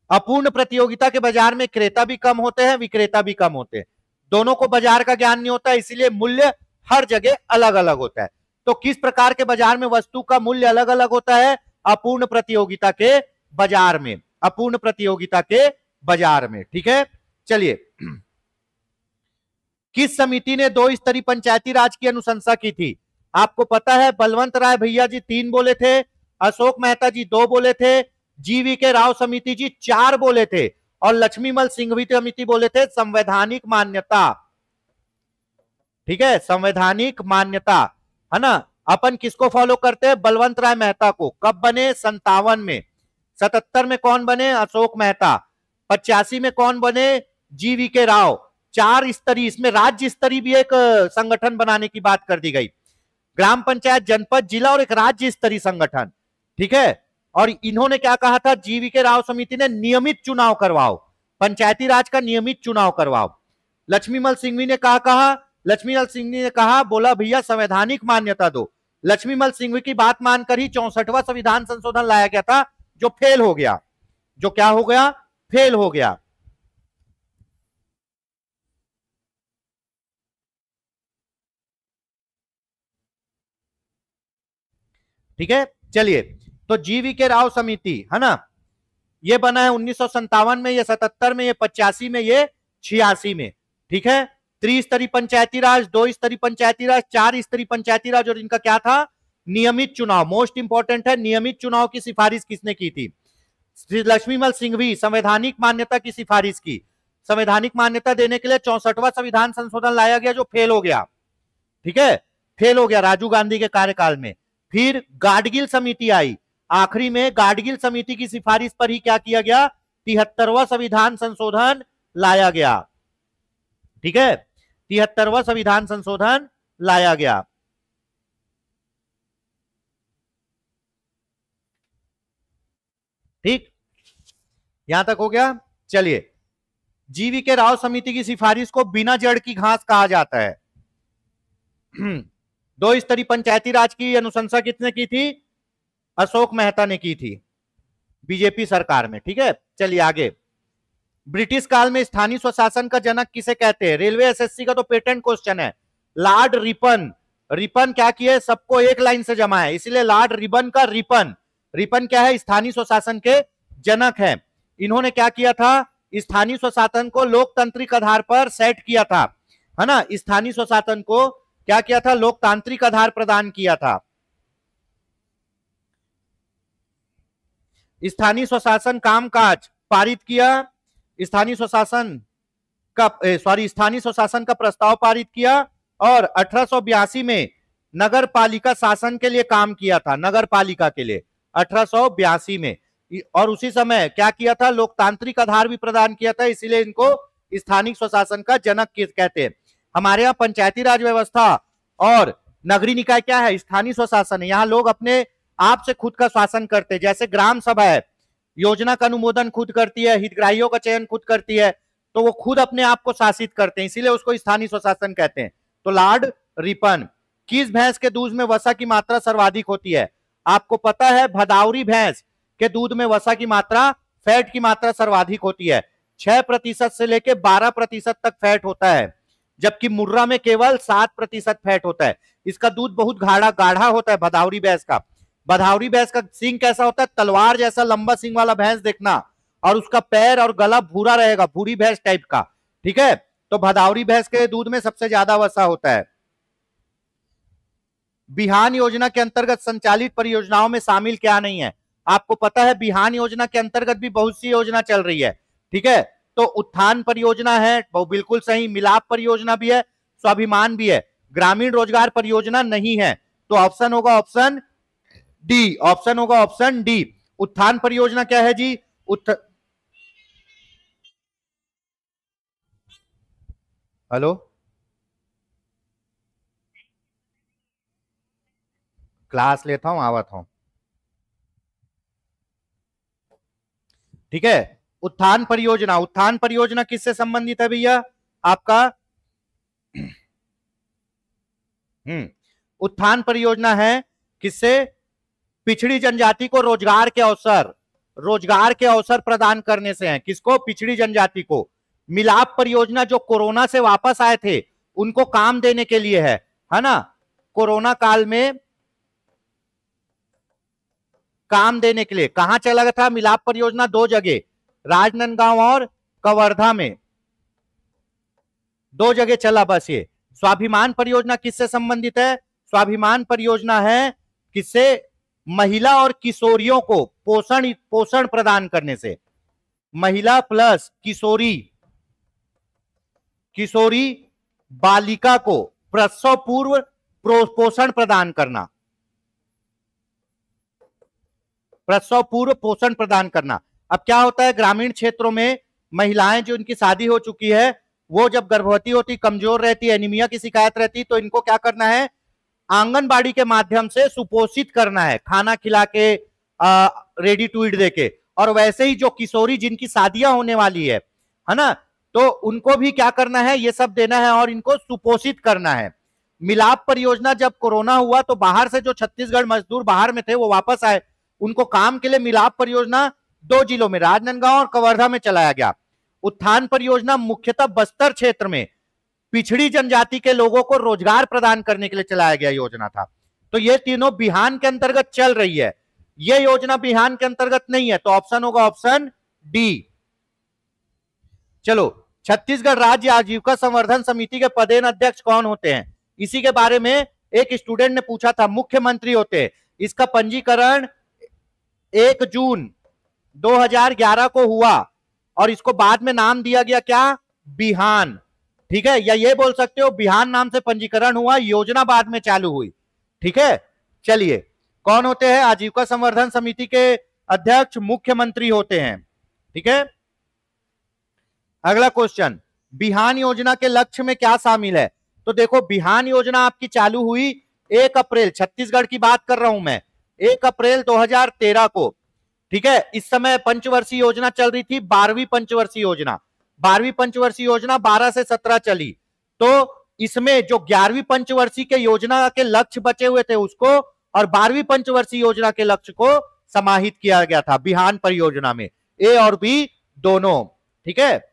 अपूर्ण प्रतियोगिता के बाजार में क्रेता भी कम होते हैं, विक्रेता भी कम होते हैं, दोनों को बाजार का ज्ञान नहीं होता, इसीलिए मूल्य हर जगह अलग अलग होता है। तो किस प्रकार के बाजार में वस्तु का मूल्य अलग अलग होता है? अपूर्ण प्रतियोगिता के बाजार में, अपूर्ण प्रतियोगिता के बाजार में, ठीक है। चलिए, किस समिति ने 2 स्तरीय पंचायती राज की अनुशंसा की थी? आपको पता है, बलवंत राय भैया जी 3 बोले थे, अशोक मेहता जी 2 बोले थे, जीवी के राव समिति जी 4 बोले थे, और लक्ष्मीमल सिंघवी समिति बोले थे संवैधानिक मान्यता, ठीक है, संवैधानिक मान्यता, है ना। अपन किसको फॉलो करते हैं? बलवंत राय मेहता को। कब बने? 57 में। 77 में कौन बने? अशोक मेहता। 85 में कौन बने? जीवी के राव। 4 स्तरीय, इसमें राज्य स्तरीय भी एक संगठन बनाने की बात कर दी गई, ग्राम पंचायत, जनपद, जिला और एक राज्य स्तरीय संगठन, ठीक है। और इन्होंने क्या कहा था? जीवी के राव समिति ने नियमित चुनाव करवाओ, पंचायती राज का नियमित चुनाव करवाओ। लक्ष्मीमल सिंघवी ने कहा, लक्ष्मीमल सिंघवी ने कहा, बोला भैया संवैधानिक मान्यता दो। लक्ष्मीमल सिंघवी की बात मानकर ही 64वां संविधान संशोधन लाया गया था, जो फेल हो गया। जो क्या हो गया? फेल हो गया। ठीक है, चलिए, तो जीवी के राव समिति, है ना, ये बना है 1957 में, ये 77 में, ये 85 में, ये 86 में, ठीक है। त्रिस्तरीय पंचायती राज, 2 स्तरीय पंचायती राज, 4 स्तरीय पंचायती राज, और इनका क्या था? नियमित चुनाव। मोस्ट इंपॉर्टेंट है, नियमित चुनाव की सिफारिश किसने की थी? लक्ष्मीमल सिंघवी। संवैधानिक मान्यता की सिफारिश की। संवैधानिक मान्यता देने के लिए 64वां संविधान संशोधन लाया गया, जो फेल हो गया, ठीक है, फेल हो गया राजीव गांधी के कार्यकाल में। फिर गाडगिल समिति आई, आखिरी में गाडगिल समिति की सिफारिश पर ही क्या किया गया? 73वां संविधान संशोधन लाया गया, ठीक है, 73वां संविधान संशोधन लाया गया। ठीक, यहां तक हो गया। चलिए, जीवी के राव समिति की सिफारिश को बिना जड़ की घास कहा जाता है। 2 स्तरीय पंचायती राज की अनुशंसा किसने की थी? अशोक मेहता ने की थी, बीजेपी सरकार में, ठीक है। चलिए आगे। ब्रिटिश काल में स्थानीय स्वशासन का जनक किसे कहते हैं? रेलवे एसएससी का तो पेटेंट क्वेश्चन है। Lord Ripon. रिपन क्या किए? सबको एक लाइन से जमा है, इसलिए लॉर्ड रिपन का रिपन। रिपन क्या है? स्थानीय स्वशासन के जनक है। इन्होंने क्या किया था? स्थानीय स्वशासन को लोकतांत्रिक आधार पर सेट किया था, है ना। स्थानीय स्वशासन को क्या किया था? लोकतांत्रिक आधार प्रदान किया था। स्थानीय स्वशासन कामकाज पारित किया, स्थानीय स्वशासन स्थानीय स्वशासन का प्रस्ताव पारित किया, और 1882 में नगर पालिका शासन के लिए काम किया था, नगर पालिका के लिए 1882 में। और उसी समय क्या किया था? लोकतांत्रिक आधार भी प्रदान किया था, इसीलिए इनको स्थानीय स्वशासन का जनक कहते हैं। हमारे यहाँ पंचायती राज व्यवस्था और नगरीय निकाय क्या है? स्थानीय स्वशासन है। यहाँ लोग अपने आप से खुद का शासन करते हैं। जैसे ग्राम सभा है, योजना का अनुमोदन खुद करती है, हितग्राहियों का चयन खुद करती है, तो वो खुद अपने आप को शासित करते हैं, इसीलिए उसको स्थानीय स्वशासन कहते हैं। तो लॉर्ड रिपन। किस भैंस के दूध में वसा की मात्रा सर्वाधिक होती है? आपको पता है भदावरी भैंस के दूध में वसा की मात्रा, फैट की मात्रा सर्वाधिक होती है। 6% से लेकर 12% तक फैट होता है, जबकि मुर्रा में केवल 7% फैट होता है। इसका दूध बहुत गाढ़ा होता है भदावरी भैंस का। भदावरी भैंस का सींग कैसा होता है? तलवार जैसा लंबा सींग वाला भैंस देखना, और उसका पैर और गला भूरा रहेगा, भूरी भैंस टाइप का। ठीक है, तो भदावरी भैंस के दूध में सबसे ज्यादा वसा होता है। बिहान योजना के अंतर्गत संचालित परियोजनाओं में शामिल क्या नहीं है? आपको पता है बिहान योजना के अंतर्गत भी बहुत सी योजना चल रही है। ठीक है, तो उत्थान परियोजना है, वो बिल्कुल सही। मिलाप परियोजना भी है, स्वाभिमान भी है। ग्रामीण रोजगार परियोजना नहीं है, तो ऑप्शन होगा ऑप्शन डी, ऑप्शन होगा ऑप्शन डी। उत्थान परियोजना क्या है जी? हेलो, क्लास लेता हूं, आवत हूं। ठीक है, उत्थान परियोजना, उत्थान परियोजना किससे संबंधित है भैया? आपका उत्थान परियोजना है किससे? पिछड़ी जनजाति को रोजगार के अवसर प्रदान करने से है। किसको? पिछड़ी जनजाति को। मिलाप परियोजना जो कोरोना से वापस आए थे उनको काम देने के लिए है ना? कोरोना काल में काम देने के लिए कहां चला गया था मिलाप परियोजना? 2 जगह, राजनांदगांव और कवर्धा में, 2 जगह चला बस ये। स्वाभिमान परियोजना किससे संबंधित है? स्वाभिमान परियोजना है किससे? महिला और किशोरियों को पोषण प्रदान करने से। महिला प्लस किशोरी बालिका को प्रसव पूर्व पोषण प्रदान करना, प्रसव पूर्व पोषण प्रदान करना। अब क्या होता है, ग्रामीण क्षेत्रों में महिलाएं जो इनकी शादी हो चुकी है, वो जब गर्भवती होती, कमजोर रहती है, एनीमिया की शिकायत रहती, तो इनको क्या करना है? आंगनबाड़ी के माध्यम से सुपोषित करना है, खाना खिला के, रेडी टू ईट देके। और वैसे ही जो किशोरी जिनकी शादियां होने वाली है ना, तो उनको भी क्या करना है? ये सब देना है और इनको सुपोषित करना है। मिलाप परियोजना जब कोरोना हुआ तो बाहर से जो छत्तीसगढ़ मजदूर बाहर में थे वो वापस आए, उनको काम के लिए मिलाप परियोजना 2 जिलों में, राजनांदगांव और कवर्धा में चलाया गया। उत्थान परियोजना मुख्यतः बस्तर क्षेत्र में पिछड़ी जनजाति के लोगों को रोजगार प्रदान करने के लिए चलाया गया योजना था। तो ये तीनों बिहान के अंतर्गत चल रही है, ये योजना बिहान के अंतर्गत नहीं है, तो ऑप्शन होगा ऑप्शन डी। चलो, छत्तीसगढ़ राज्य आजीविका संवर्धन समिति के पदेन अध्यक्ष कौन होते हैं? इसी के बारे में एक स्टूडेंट ने पूछा था। मुख्यमंत्री होते हैं। इसका पंजीकरण 1 जून 2011 को हुआ और इसको बाद में नाम दिया गया क्या? बिहान। ठीक है, या ये बोल सकते हो बिहान नाम से पंजीकरण हुआ, योजना बाद में चालू हुई। ठीक है, चलिए, कौन होते हैं आजीविका संवर्धन समिति के अध्यक्ष? मुख्यमंत्री होते हैं। ठीक है, अगला क्वेश्चन, बिहान योजना के लक्ष्य में क्या शामिल है? तो देखो, बिहान योजना आपकी चालू हुई 1 अप्रैल, छत्तीसगढ़ की बात कर रहा हूं मैं, 1 अप्रैल 2013 को। ठीक है, इस समय पंचवर्षीय योजना चल रही थी, 12वीं पंचवर्षीय योजना। 12वीं पंचवर्षीय योजना 12 से 17 चली, तो इसमें जो 11वीं पंचवर्षीय के योजना के लक्ष्य बचे हुए थे उसको और 12वीं पंचवर्षीय योजना के लक्ष्य को समाहित किया गया था बिहान परियोजना में, ए और बी दोनों। ठीक है,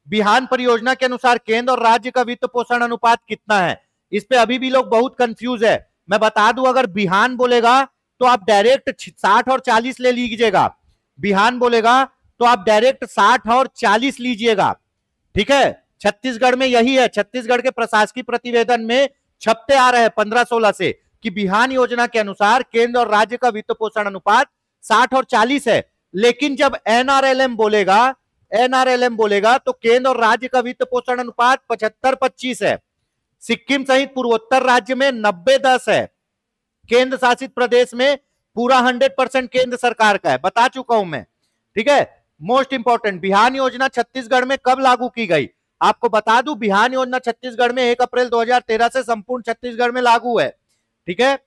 बिहान परियोजना के अनुसार केंद्र और राज्य का वित्त पोषण अनुपात कितना है? इस पे अभी भी लोग बहुत कंफ्यूज है। मैं बता दूं, अगर बिहान बोलेगा तो आप डायरेक्ट 60 और 40 ले लीजिएगा। बिहान बोलेगा तो आप डायरेक्ट 60 और 40 लीजिएगा। ठीक है, छत्तीसगढ़ में यही है, छत्तीसगढ़ के प्रशासकीय प्रतिवेदन में छपते आ रहे हैं 15-16 से कि बिहान योजना के अनुसार केंद्र और राज्य का वित्त पोषण अनुपात 60 और 40 है। लेकिन जब एनआरएलएम बोलेगा तो केंद्र और राज्य का वित्त पोषण अनुपात 75-25 है। सिक्किम सहित पूर्वोत्तर राज्य में 90-10 है। केंद्र शासित प्रदेश में पूरा 100% केंद्र सरकार का है, बता चुका हूं मैं। ठीक है, मोस्ट इंपॉर्टेंट, बिहान योजना छत्तीसगढ़ में कब लागू की गई? आपको बता दूं, बिहान योजना छत्तीसगढ़ में 1 अप्रैल 2013 से संपूर्ण छत्तीसगढ़ में लागू है। ठीक है,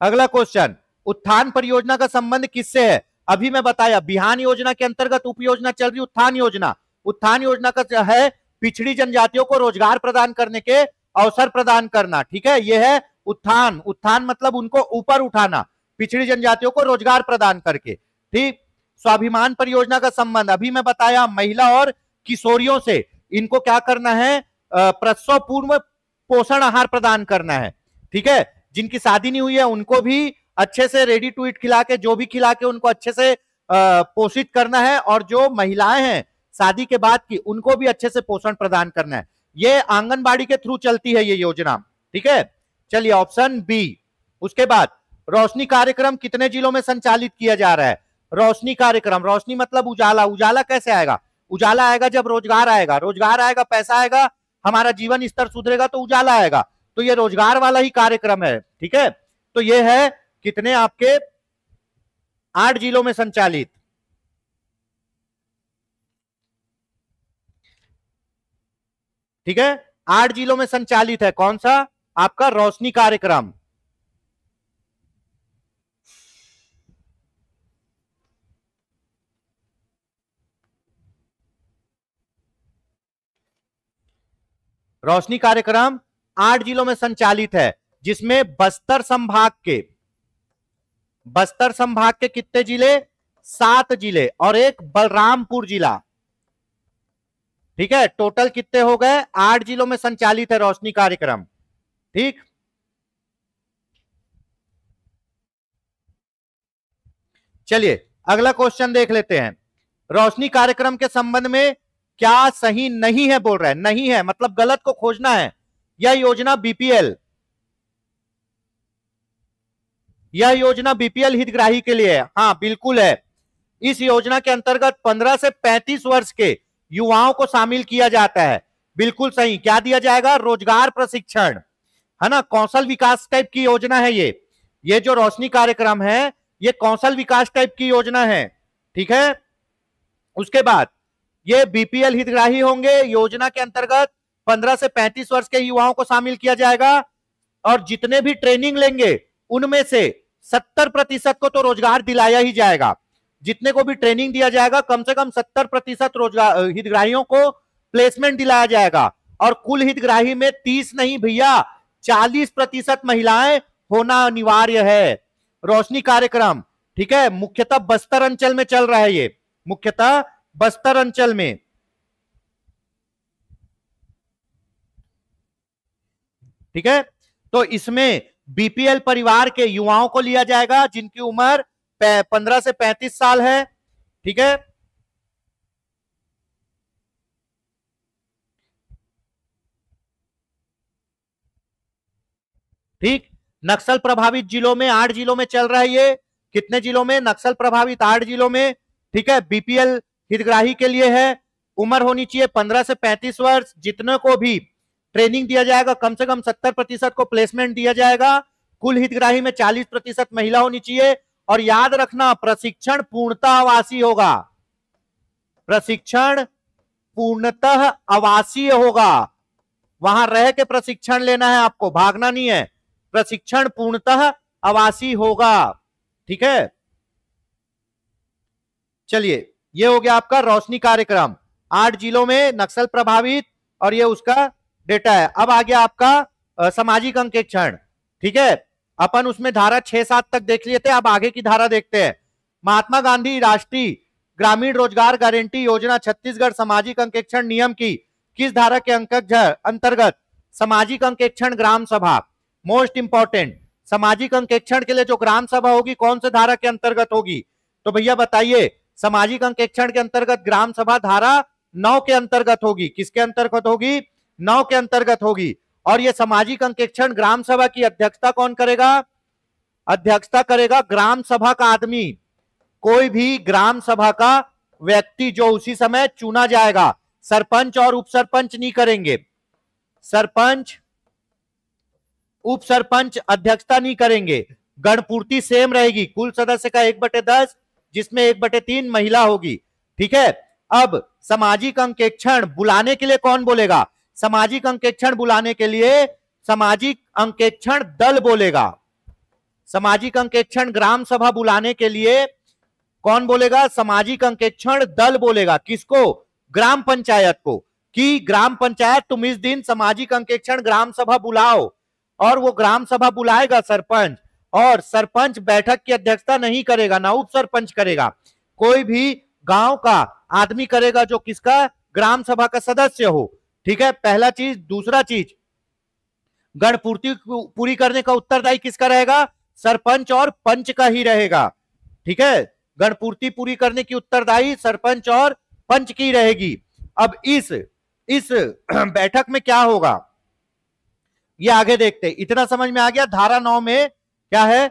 अगला क्वेश्चन, उत्थान परियोजना का संबंध किससे है? अभी मैं बताया, बिहान योजना के अंतर्गत उप योजना चल रही उत्थान योजना। उत्थान योजना का है पिछड़ी जनजातियों को रोजगार प्रदान करने के अवसर प्रदान करना। ठीक है, यह है उत्थान। उत्थान मतलब उनको ऊपर उठाना, पिछड़ी जनजातियों को रोजगार प्रदान करके। ठीक, स्वाभिमान परियोजना का संबंध अभी मैं बताया, महिला और किशोरियों से इनको क्या करना है? प्रसव पूर्व पोषण आहार प्रदान करना है। ठीक है, जिनकी शादी नहीं हुई है उनको भी अच्छे से रेडी टू ईट खिला के, जो भी खिला के उनको अच्छे से पोषित करना है, और जो महिलाएं हैं शादी के बाद की उनको भी अच्छे से पोषण प्रदान करना है। ये आंगनबाड़ी के थ्रू चलती है ये योजना। ठीक है, चलिए ऑप्शन बी। उसके बाद रोशनी कार्यक्रम कितने जिलों में संचालित किया जा रहा है? रोशनी कार्यक्रम, रोशनी मतलब उजाला। उजाला कैसे आएगा? उजाला आएगा जब रोजगार आएगा, रोजगार आएगा, पैसा आएगा, हमारा जीवन स्तर सुधरेगा तो उजाला आएगा। तो ये रोजगार वाला ही कार्यक्रम है। ठीक है, तो ये है कितने आपके 8 जिलों में संचालित। ठीक है, 8 जिलों में संचालित है। कौन सा? आपका रोशनी कार्यक्रम। रोशनी कार्यक्रम 8 जिलों में संचालित है, जिसमें बस्तर संभाग के कितने जिले? 7 जिले और एक बलरामपुर जिला। ठीक है, टोटल कितने हो गए? 8 जिलों में संचालित है रोशनी कार्यक्रम। ठीक, चलिए अगला क्वेश्चन देख लेते हैं। रोशनी कार्यक्रम के संबंध में क्या सही नहीं है बोल रहा है? नहीं है मतलब गलत को खोजना है। यह योजना बीपीएल हितग्राही के लिए है। हाँ बिल्कुल है। इस योजना के अंतर्गत 15 से 35 वर्ष के युवाओं को शामिल किया जाता है। बिल्कुल सही। क्या दिया जाएगा? रोजगार प्रशिक्षण, है ना, कौशल विकास टाइप की योजना है ये जो रोशनी कार्यक्रम है ये कौशल विकास टाइप की योजना है। ठीक है, उसके बाद ये बीपीएल हितग्राही होंगे। योजना के अंतर्गत 15 से 35 वर्ष के युवाओं को शामिल किया जाएगा, और जितने भी ट्रेनिंग लेंगे उनमें से 70% को तो रोजगार दिलाया ही जाएगा। जितने को भी ट्रेनिंग दिया जाएगा कम से कम 70% रोजगार हितग्राहियों को प्लेसमेंट दिलाया जाएगा। और कुल हितग्राही में 30 नहीं भैया 40% महिलाएं होना अनिवार्य है। रोशनी कार्यक्रम, ठीक है, मुख्यतः बस्तर अंचल में चल रहा है ये, मुख्यतः बस्तर अंचल में। ठीक है, तो इसमें बीपीएल परिवार के युवाओं को लिया जाएगा जिनकी उम्र 15 से 35 साल है। ठीक है, ठीक, नक्सल प्रभावित जिलों में 8 जिलों में चल रहा है ये। कितने जिलों में? नक्सल प्रभावित 8 जिलों में। ठीक है, बीपीएल हितग्राही के लिए है। उम्र होनी चाहिए 15 से 35 वर्ष। जितने को भी ट्रेनिंग दिया जाएगा कम से कम 70% को प्लेसमेंट दिया जाएगा। कुल हितग्राही में 40% महिला होनी चाहिए। और याद रखना प्रशिक्षण पूर्णतः आवासीय होगा। प्रशिक्षण पूर्णतः आवासीय होगा, वहां रह के प्रशिक्षण लेना है आपको, भागना नहीं है। प्रशिक्षण पूर्णतः आवासीय होगा। ठीक है, चलिए ये हो गया आपका रोशनी कार्यक्रम 8 जिलों में नक्सल प्रभावित, और ये उसका डेटा है। अब आ गया आपका सामाजिक अंकेक्षण। ठीक है, अपन उसमें धारा 6-7 तक देख लिए थे, अब आगे की धारा देखते हैं। महात्मा गांधी राष्ट्रीय ग्रामीण रोजगार गारंटी योजना छत्तीसगढ़ सामाजिक अंकेक्षण नियम की किस धारा के अंतर्गत सामाजिक अंकेक्षण ग्राम सभा? मोस्ट इंपॉर्टेंट, सामाजिक अंकेक्षण के लिए जो ग्राम सभा होगी कौन से धारा के अंतर्गत होगी? तो भैया बताइए, सामाजिक अंकेक्षण के अंतर्गत ग्राम सभा धारा 9 के अंतर्गत होगी। किसके अंतर्गत होगी? 9 के अंतर्गत होगी। और ये सामाजिक अंकेक्षण ग्राम सभा की अध्यक्षता कौन करेगा? अध्यक्षता करेगा ग्राम सभा का आदमी, कोई भी ग्राम सभा का व्यक्ति जो उसी समय चुना जाएगा। सरपंच और उपसरपंच नहीं करेंगे, सरपंच उप सरपंच अध्यक्षता नहीं करेंगे। गणपूर्ति सेम रहेगी, कुल सदस्य का 1/10 जिसमें 1/3 महिला होगी। ठीक है, अब सामाजिक अंकेक्षण बुलाने के लिए कौन बोलेगा? सामाजिक अंकेक्षण बुलाने के लिए सामाजिक अंकेक्षण दल बोलेगा। सामाजिक अंकेक्षण ग्राम सभा बुलाने के लिए कौन बोलेगा? सामाजिक अंकेक्षण दल बोलेगा। किसको? ग्राम पंचायत को, कि ग्राम पंचायत तुम इस दिन सामाजिक अंकेक्षण ग्राम सभा बुलाओ। और वो ग्राम सभा बुलाएगा सरपंच, और सरपंच बैठक की अध्यक्षता नहीं करेगा, ना उप सरपंच करेगा, कोई भी गांव का आदमी करेगा जो किसका? ग्राम सभा का सदस्य हो। ठीक है, पहला चीज। दूसरा चीज, गणपूर्ति पूरी करने का उत्तरदायी किसका रहेगा? सरपंच और पंच का ही रहेगा। ठीक है, गणपूर्ति पूरी करने की उत्तरदायी सरपंच और पंच की रहेगी। अब इस बैठक में क्या होगा ये आगे देखते हैं। इतना समझ में आ गया? धारा 9 में क्या है?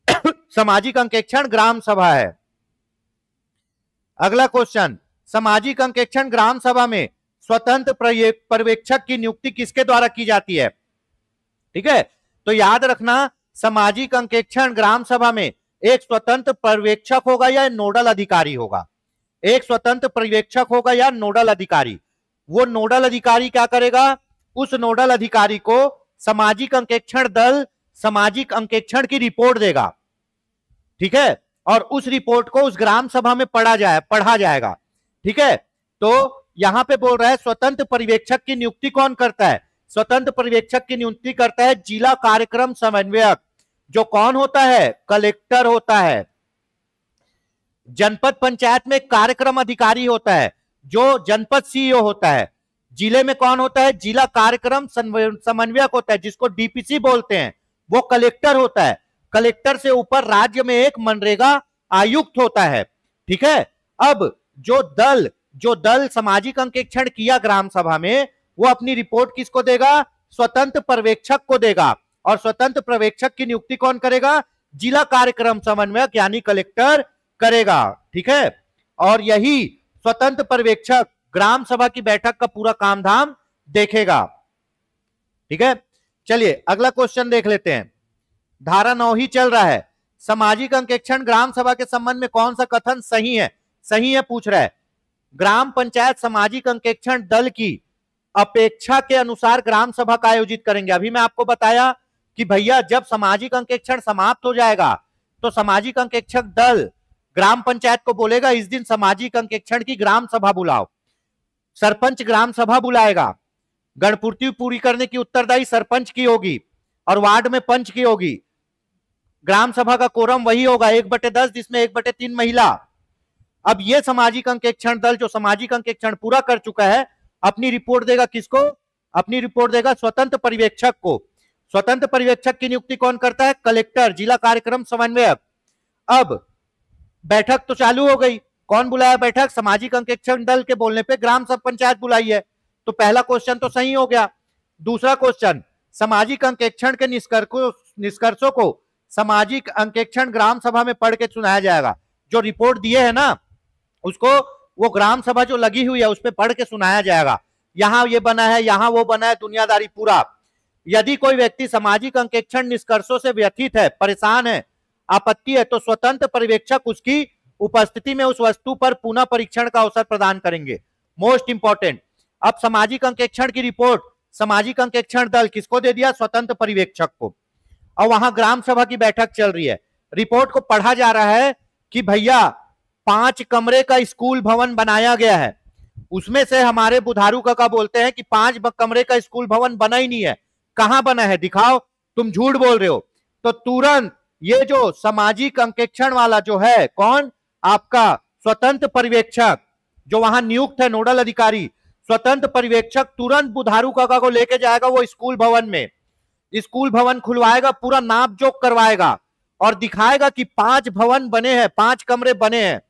सामाजिक अंकेक्षण ग्राम सभा है। अगला क्वेश्चन, सामाजिक अंकेक्षण ग्राम सभा में स्वतंत्र पर्यवेक्षक की नियुक्ति किसके द्वारा की जाती है? ठीक है, तो याद रखना, सामाजिक अंकेक्षण ग्राम सभा में एक स्वतंत्र पर्यवेक्षक होगा या नोडल अधिकारी होगा। एक स्वतंत्र पर्यवेक्षक होगा या नोडल अधिकारी। वो नोडल अधिकारी क्या करेगा? उस नोडल अधिकारी को सामाजिक अंकेक्षण दल सामाजिक अंकेक्षण की रिपोर्ट देगा। ठीक है, और उस रिपोर्ट को उस ग्राम सभा में पढ़ा जाएगा। ठीक है, तो यहां पे बोल रहा है स्वतंत्र पर्यवेक्षक की नियुक्ति कौन करता है? स्वतंत्र पर्यवेक्षक की नियुक्ति करता है जिला कार्यक्रम समन्वयक, जो कौन होता है? कलेक्टर होता है। जनपद पंचायत में कार्यक्रम अधिकारी होता है जो जनपद सीईओ होता है। जिले में कौन होता है? जिला कार्यक्रम समन्वयक होता है, जिसको डीपीसी बोलते हैं, वो कलेक्टर होता है। कलेक्टर से ऊपर राज्य में एक मनरेगा आयुक्त होता है। ठीक है, अब जो दल सामाजिक अंकेक्षण किया ग्राम सभा में, वो अपनी रिपोर्ट किसको देगा? स्वतंत्र पर्यवेक्षक को देगा। और स्वतंत्र पर्यवेक्षक की नियुक्ति कौन करेगा? जिला कार्यक्रम समन्वयक यानी कलेक्टर करेगा। ठीक है, और यही स्वतंत्र पर्यवेक्षक ग्राम सभा की बैठक का पूरा काम धाम देखेगा। ठीक है, चलिए अगला क्वेश्चन देख लेते हैं। धारा 9 ही चल रहा है। सामाजिक अंकेक्षण ग्राम सभा के संबंध में कौन सा कथन सही है? सही है पूछ रहा है। ग्राम पंचायत सामाजिक अंकेक्षण दल की अपेक्षा के अनुसार ग्राम सभा का आयोजित करेंगे। अभी मैं आपको बताया कि भैया जब सामाजिक अंकेक्षण समाप्त हो जाएगा तो सामाजिक अंकेक्षक दल ग्राम पंचायत को बोलेगा इस दिन सामाजिक अंकेक्षण की ग्राम सभा बुलाओ। सरपंच ग्राम सभा बुलाएगा। गणपूर्ति पूरी करने की उत्तरदायी सरपंच की होगी और वार्ड में पंच की होगी। ग्राम सभा का कोरम वही होगा 1/10 जिसमें 1/3 महिला। अब यह सामाजिक अंकेक्षण दल जो सामाजिक अंकेक्षण पूरा कर चुका है अपनी रिपोर्ट देगा किसको? अपनी रिपोर्ट देगा स्वतंत्र पर्यवेक्षक को। स्वतंत्र पर्यवेक्षक की नियुक्ति कौन करता है? कलेक्टर, जिला कार्यक्रम समन्वयक। अब बैठक तो चालू हो गई। कौन बुलाया बैठक? सामाजिक अंकेक्षण दल के बोलने पे ग्राम सब पंचायत बुलाई है। तो पहला क्वेश्चन तो सही हो गया। दूसरा क्वेश्चन, सामाजिक अंकेक्षण के निष्कर्षों को सामाजिक अंकेक्षण ग्राम सभा में पढ़ के सुनाया जाएगा। जो रिपोर्ट दिए है ना उसको वो ग्राम सभा जो लगी हुई है उस पर पढ़ के सुनाया जाएगा। यहां ये बना है, यहां वो बना है, दुनियादारी पूरा। यदि कोई व्यक्ति सामाजिक अंकेक्षण निष्कर्षों से व्यथित है, परेशान है, आपत्ति है तो स्वतंत्र पर्यवेक्षक उसकी उपस्थिति में उस वस्तु पर पुनः परीक्षण का अवसर प्रदान करेंगे। Most important. अब सामाजिक अंकेक्षण की रिपोर्ट सामाजिक अंकेक्षण दल किसको दे दिया? स्वतंत्र पर्यवेक्षक को। और वहां ग्राम सभा की बैठक चल रही है। रिपोर्ट को पढ़ा जा रहा है कि भैया 5 कमरे का स्कूल भवन बनाया गया है। उसमें से हमारे बुधारू काका बोलते हैं कि 5 कमरे का स्कूल भवन बना ही नहीं है। कहां बना है दिखाओ, तुम झूठ बोल रहे हो। तो तुरंत ये जो सामाजिक अंकेक्षण वाला जो है कौन? आपका स्वतंत्र पर्यवेक्षक जो वहां नियुक्त है, नोडल अधिकारी, स्वतंत्र पर्यवेक्षक तुरंत बुधारू काका को लेके जाएगा वो स्कूल भवन में। स्कूल भवन खुलवाएगा, पूरा नाप जोक करवाएगा और दिखाएगा कि 5 भवन बने हैं, 5 कमरे बने हैं।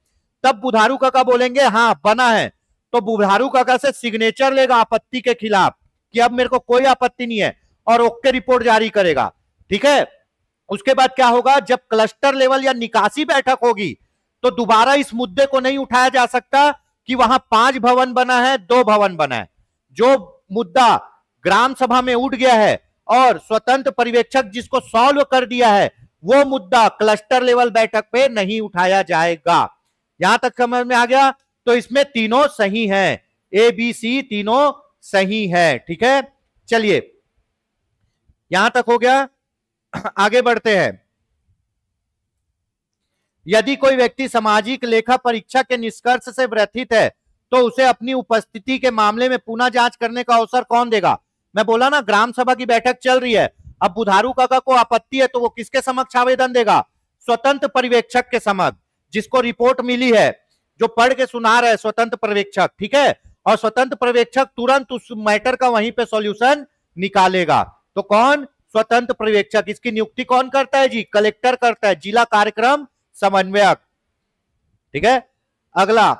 तब बुधारू काका बोलेंगे हाँ बना है, तो बुधारू काका से सिग्नेचर लेगा आपत्ति के खिलाफ कि अब मेरे को कोई आपत्ति नहीं है और ओके रिपोर्ट जारी करेगा। ठीक है, उसके बाद क्या होगा, जब क्लस्टर लेवल या निकासी बैठक होगी तो दोबारा इस मुद्दे को नहीं उठाया जा सकता कि वहां 5 भवन बना है, 2 भवन बना है। जो मुद्दा ग्राम सभा में उठ गया है और स्वतंत्र पर्यवेक्षक जिसको सॉल्व कर दिया है, वो मुद्दा क्लस्टर लेवल बैठक पे नहीं उठाया जाएगा। यहां तक समझ में आ गया? तो इसमें तीनों सही हैं, ए बी सी तीनों सही है। ठीक है, चलिए यहां तक हो गया, आगे बढ़ते हैं। यदि कोई व्यक्ति सामाजिक लेखा परीक्षा के निष्कर्ष से व्यथित है तो उसे अपनी उपस्थिति के मामले में पुनः जांच करने का अवसर कौन देगा? मैं बोला ना, ग्राम सभा की बैठक चल रही है, अब बुधारू काका को आपत्ति है तो वो किसके समक्ष आवेदन देगा? स्वतंत्र पर्यवेक्षक के समक्ष, जिसको रिपोर्ट मिली है, जो पढ़ के सुना रहा है स्वतंत्र पर्यवेक्षक। ठीक है, और स्वतंत्र पर्यवेक्षक तुरंत उस मैटर का वहीं पे सॉल्यूशन निकालेगा। तो कौन? स्वतंत्र पर्यवेक्षक। इसकी नियुक्ति कौन करता है जी? कलेक्टर करता है, जिला कार्यक्रम समन्वयक। ठीक है, अगला,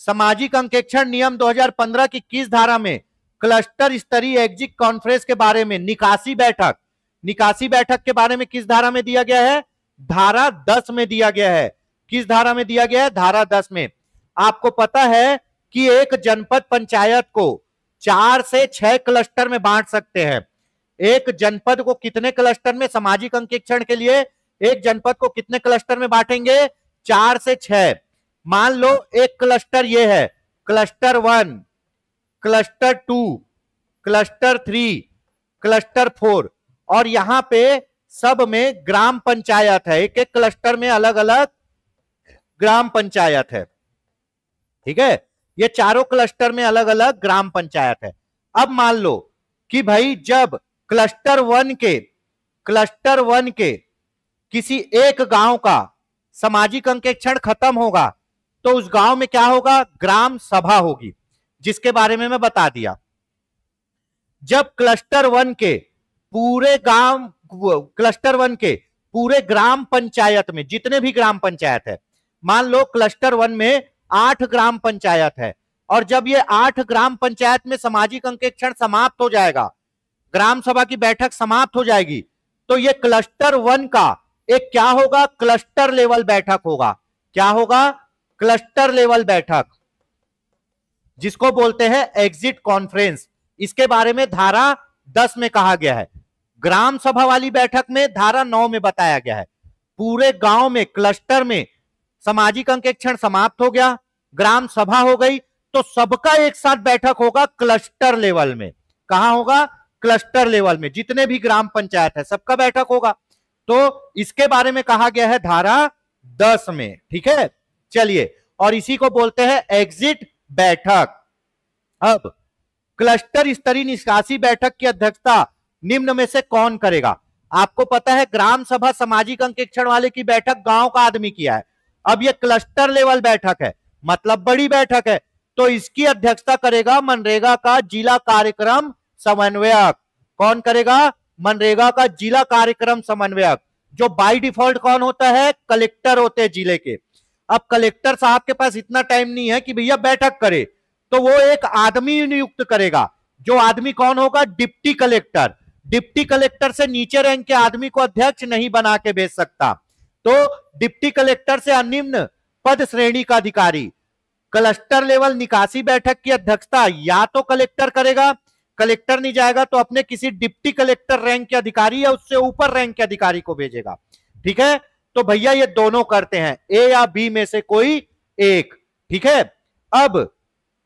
सामाजिक अंकेक्षण नियम 2015 की किस धारा में क्लस्टर स्तरीय एग्जिट कॉन्फ्रेंस के बारे में निकासी बैठक के बारे में किस धारा में दिया गया है? धारा 10 में दिया गया है। किस धारा में दिया गया है? धारा 10 में। आपको पता है कि एक जनपद पंचायत को 4 से 6 क्लस्टर में बांट सकते हैं। एक जनपद को कितने क्लस्टर में, सामाजिक अंकेक्षण के लिए एक जनपद को कितने क्लस्टर में बांटेंगे? 4 से 6। मान लो एक क्लस्टर ये है, क्लस्टर 1, क्लस्टर 2, क्लस्टर 3, क्लस्टर 4, और यहां पे सब में ग्राम पंचायत है। एक एक क्लस्टर में अलग अलग ग्राम पंचायत है। ठीक है, ये चारों क्लस्टर में अलग अलग ग्राम पंचायत है। अब मान लो कि भाई जब क्लस्टर 1 के किसी एक गांव का सामाजिक अंकेक्षण खत्म होगा तो उस गांव में क्या होगा? ग्राम सभा होगी, जिसके बारे में मैं बता दिया। जब क्लस्टर 1 के पूरे ग्राम पंचायत में जितने भी ग्राम पंचायत है, मान लो क्लस्टर 1 में 8 ग्राम पंचायत है, और जब ये 8 ग्राम पंचायत में सामाजिक अंकेक्षण समाप्त हो जाएगा, ग्राम सभा की बैठक समाप्त हो जाएगी, तो ये क्लस्टर 1 का एक क्या होगा? क्लस्टर लेवल बैठक होगा। क्या होगा? क्लस्टर लेवल बैठक, जिसको बोलते हैं एग्जिट कॉन्फ्रेंस। इसके बारे में धारा 10 में कहा गया है। ग्राम सभा वाली बैठक में धारा 9 में बताया गया है। पूरे गांव में, क्लस्टर में सामाजिक अंकेक्षण समाप्त हो गया, ग्राम सभा हो गई, तो सबका एक साथ बैठक होगा क्लस्टर लेवल में। कहां होगा? क्लस्टर लेवल में। जितने भी ग्राम पंचायत है सबका बैठक होगा। तो इसके बारे में कहा गया है धारा 10 में। ठीक है, चलिए, और इसी को बोलते हैं एग्जिट बैठक। अब क्लस्टर स्तरीय निष्कासी बैठक की अध्यक्षता निम्न में से कौन करेगा? आपको पता है ग्राम सभा सामाजिक अंकेक्षण वाले की बैठक गांव का आदमी किया है। अब ये क्लस्टर लेवल बैठक है, मतलब बड़ी बैठक है, तो इसकी अध्यक्षता करेगा मनरेगा का जिला कार्यक्रम समन्वयक। कौन करेगा? मनरेगा का जिला कार्यक्रम समन्वयक, जो बाय डिफॉल्ट कौन होता है? कलेक्टर होते हैं जिले के। अब कलेक्टर साहब के पास इतना टाइम नहीं है कि भैया बैठक करे, तो वो एक आदमी नियुक्त करेगा। जो आदमी कौन होगा? Deputy collector. डिप्टी कलेक्टर से नीचे रैंक के आदमी को अध्यक्ष नहीं बना के भेज सकता। तो डिप्टी कलेक्टर से निम्न पद श्रेणी का अधिकारी क्लस्टर लेवल निकासी बैठक की अध्यक्षता या तो कलेक्टर करेगा, कलेक्टर नहीं जाएगा तो अपने किसी डिप्टी कलेक्टर रैंक के अधिकारी या उससे ऊपर रैंक के अधिकारी को भेजेगा। ठीक है, तो भैया ये दोनों करते हैं, ए या बी में से कोई एक। ठीक है, अब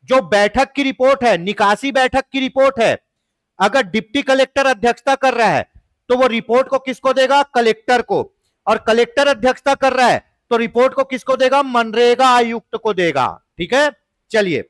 जो बैठक की रिपोर्ट है, निकासी बैठक की रिपोर्ट है, अगर डिप्टी कलेक्टर अध्यक्षता कर रहा है तो वो रिपोर्ट को किसको देगा? कलेक्टर को। और कलेक्टर अध्यक्षता कर रहा है तो रिपोर्ट को किसको देगा? मनरेगा आयुक्त को देगा। ठीक है, चलिए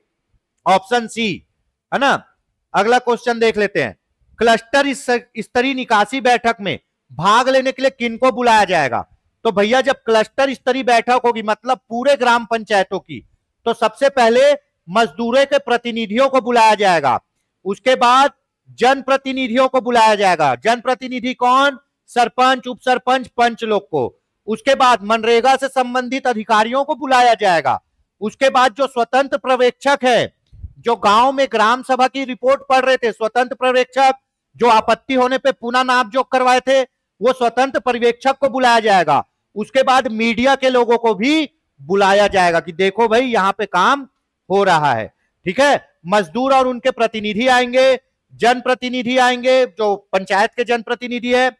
ऑप्शन सी है ना। अगला क्वेश्चन देख लेते हैं। क्लस्टर स्तरीय निकासी बैठक में भाग लेने के लिए किनको बुलाया जाएगा? तो भैया जब क्लस्टर स्तरीय बैठक होगी, मतलब पूरे ग्राम पंचायतों की, तो सबसे पहले मजदूरों के प्रतिनिधियों को बुलाया जाएगा, उसके बाद जनप्रतिनिधियों को बुलाया जाएगा। जनप्रतिनिधि कौन? सरपंच, उप सरपंच, पंच लोग को। उसके बाद मनरेगा से संबंधित अधिकारियों को बुलाया जाएगा। उसके बाद जो स्वतंत्र पर्यवेक्षक है जो गांव में ग्राम सभा की रिपोर्ट पढ़ रहे थे, स्वतंत्र पर्यवेक्षक जो आपत्ति होने पे पुनः नाप जोख करवाए थे, वो स्वतंत्र पर्यवेक्षक को बुलाया जाएगा। उसके बाद मीडिया के लोगों को भी बुलाया जाएगा कि देखो भाई यहां पे काम हो रहा है। ठीक है, मजदूर और उनके प्रतिनिधि आएंगे, जनप्रतिनिधि आएंगे, जो पंचायत के जनप्रतिनिधि है,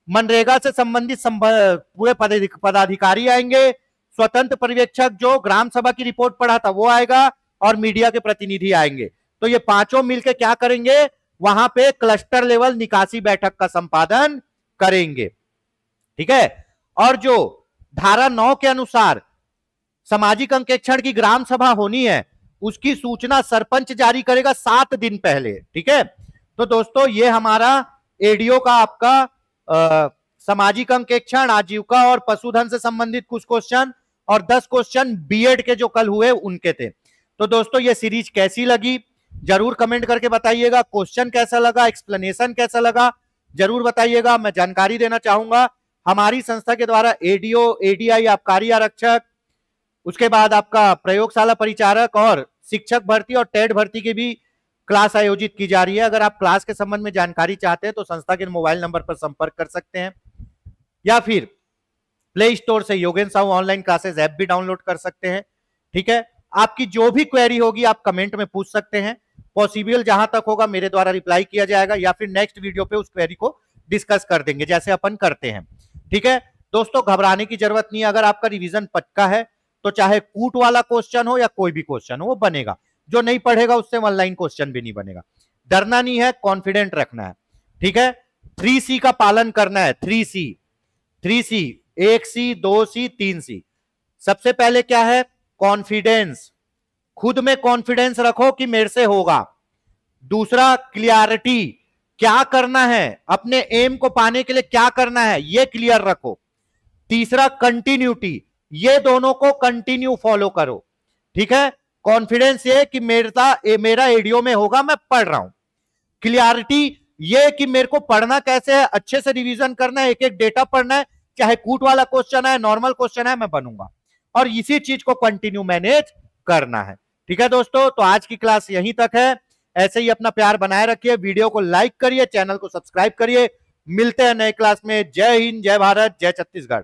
मनरेगा से संबंधित पूरे पदाधिकारी आएंगे, स्वतंत्र पर्यवेक्षक जो ग्राम सभा की रिपोर्ट पढ़ा था वो आएगा, और मीडिया के प्रतिनिधि आएंगे। तो ये पांचों मिलकर क्या करेंगे, वहां पे क्लस्टर लेवल निकासी बैठक का संपादन करेंगे। ठीक है, और जो धारा 9 के अनुसार सामाजिक अंकेक्षण की ग्राम सभा होनी है, उसकी सूचना सरपंच जारी करेगा 7 दिन पहले। ठीक है, तो दोस्तों ये हमारा एडीओ का आपका सामाजिक अंकेक्षण, आजीविका और पशुधन से संबंधित कुछ क्वेश्चन और 10 क्वेश्चन बीएड के जो कल हुए उनके थे। तो दोस्तों ये सीरीज कैसी लगी जरूर कमेंट करके बताइएगा। क्वेश्चन कैसा लगा, एक्सप्लेनेशन कैसा लगा जरूर बताइएगा। मैं जानकारी देना चाहूंगा, हमारी संस्था के द्वारा एडीओ, एडीआई, आबकारी आरक्षक, उसके बाद आपका प्रयोगशाला परिचारक और शिक्षक भर्ती और टेट भर्ती की भी क्लास आयोजित की जा रही है। अगर आप क्लास के संबंध में जानकारी चाहते हैं तो संस्था के मोबाइल नंबर पर संपर्क कर सकते हैं, या फिर प्ले स्टोर से योगेन साहू ऑनलाइन क्लासेस ऐप भी डाउनलोड कर सकते हैं। ठीक है, आपकी जो भी क्वेरी होगी आप कमेंट में पूछ सकते हैं, पॉसिबल जहां तक होगा मेरे द्वारा रिप्लाई किया जाएगा, या फिर नेक्स्ट वीडियो पे उस क्वेरी को डिस्कस कर देंगे जैसे अपन करते हैं। ठीक है दोस्तों, घबराने की जरूरत नहीं है। अगर आपका रिवीजन पक्का है तो चाहे कूट वाला क्वेश्चन हो या कोई भी क्वेश्चन हो वो बनेगा, जो नहीं पढ़ेगा उससे ऑनलाइन क्वेश्चन भी नहीं बनेगा। डरना नहीं है, कॉन्फिडेंट रखना है। ठीक है, 3C का पालन करना है। 3C, 1C, 2C, 3C। सबसे पहले क्या है, कॉन्फिडेंस, खुद में कॉन्फिडेंस रखो कि मेरे से होगा। दूसरा क्लियरिटी, क्या करना है, अपने एम को पाने के लिए क्या करना है ये क्लियर रखो। तीसरा कंटिन्यूटी, ये दोनों को कंटिन्यू फॉलो करो। ठीक है, कॉन्फिडेंस ये कि मेरा एडीओ में होगा, मैं पढ़ रहा हूं। क्लियरिटी ये कि मेरे को पढ़ना कैसे है, अच्छे से रिवीजन करना है, एक एक डेटा पढ़ना है, चाहे कूट वाला क्वेश्चन है, नॉर्मल क्वेश्चन है, मैं बनूंगा। और इसी चीज को कंटिन्यू मैनेज करना है। ठीक है दोस्तों, तो आज की क्लास यहीं तक है। ऐसे ही अपना प्यार बनाए रखिए, वीडियो को लाइक करिए, चैनल को सब्सक्राइब करिए। मिलते हैं नए क्लास में। जय हिंद, जय भारत, जय छत्तीसगढ़।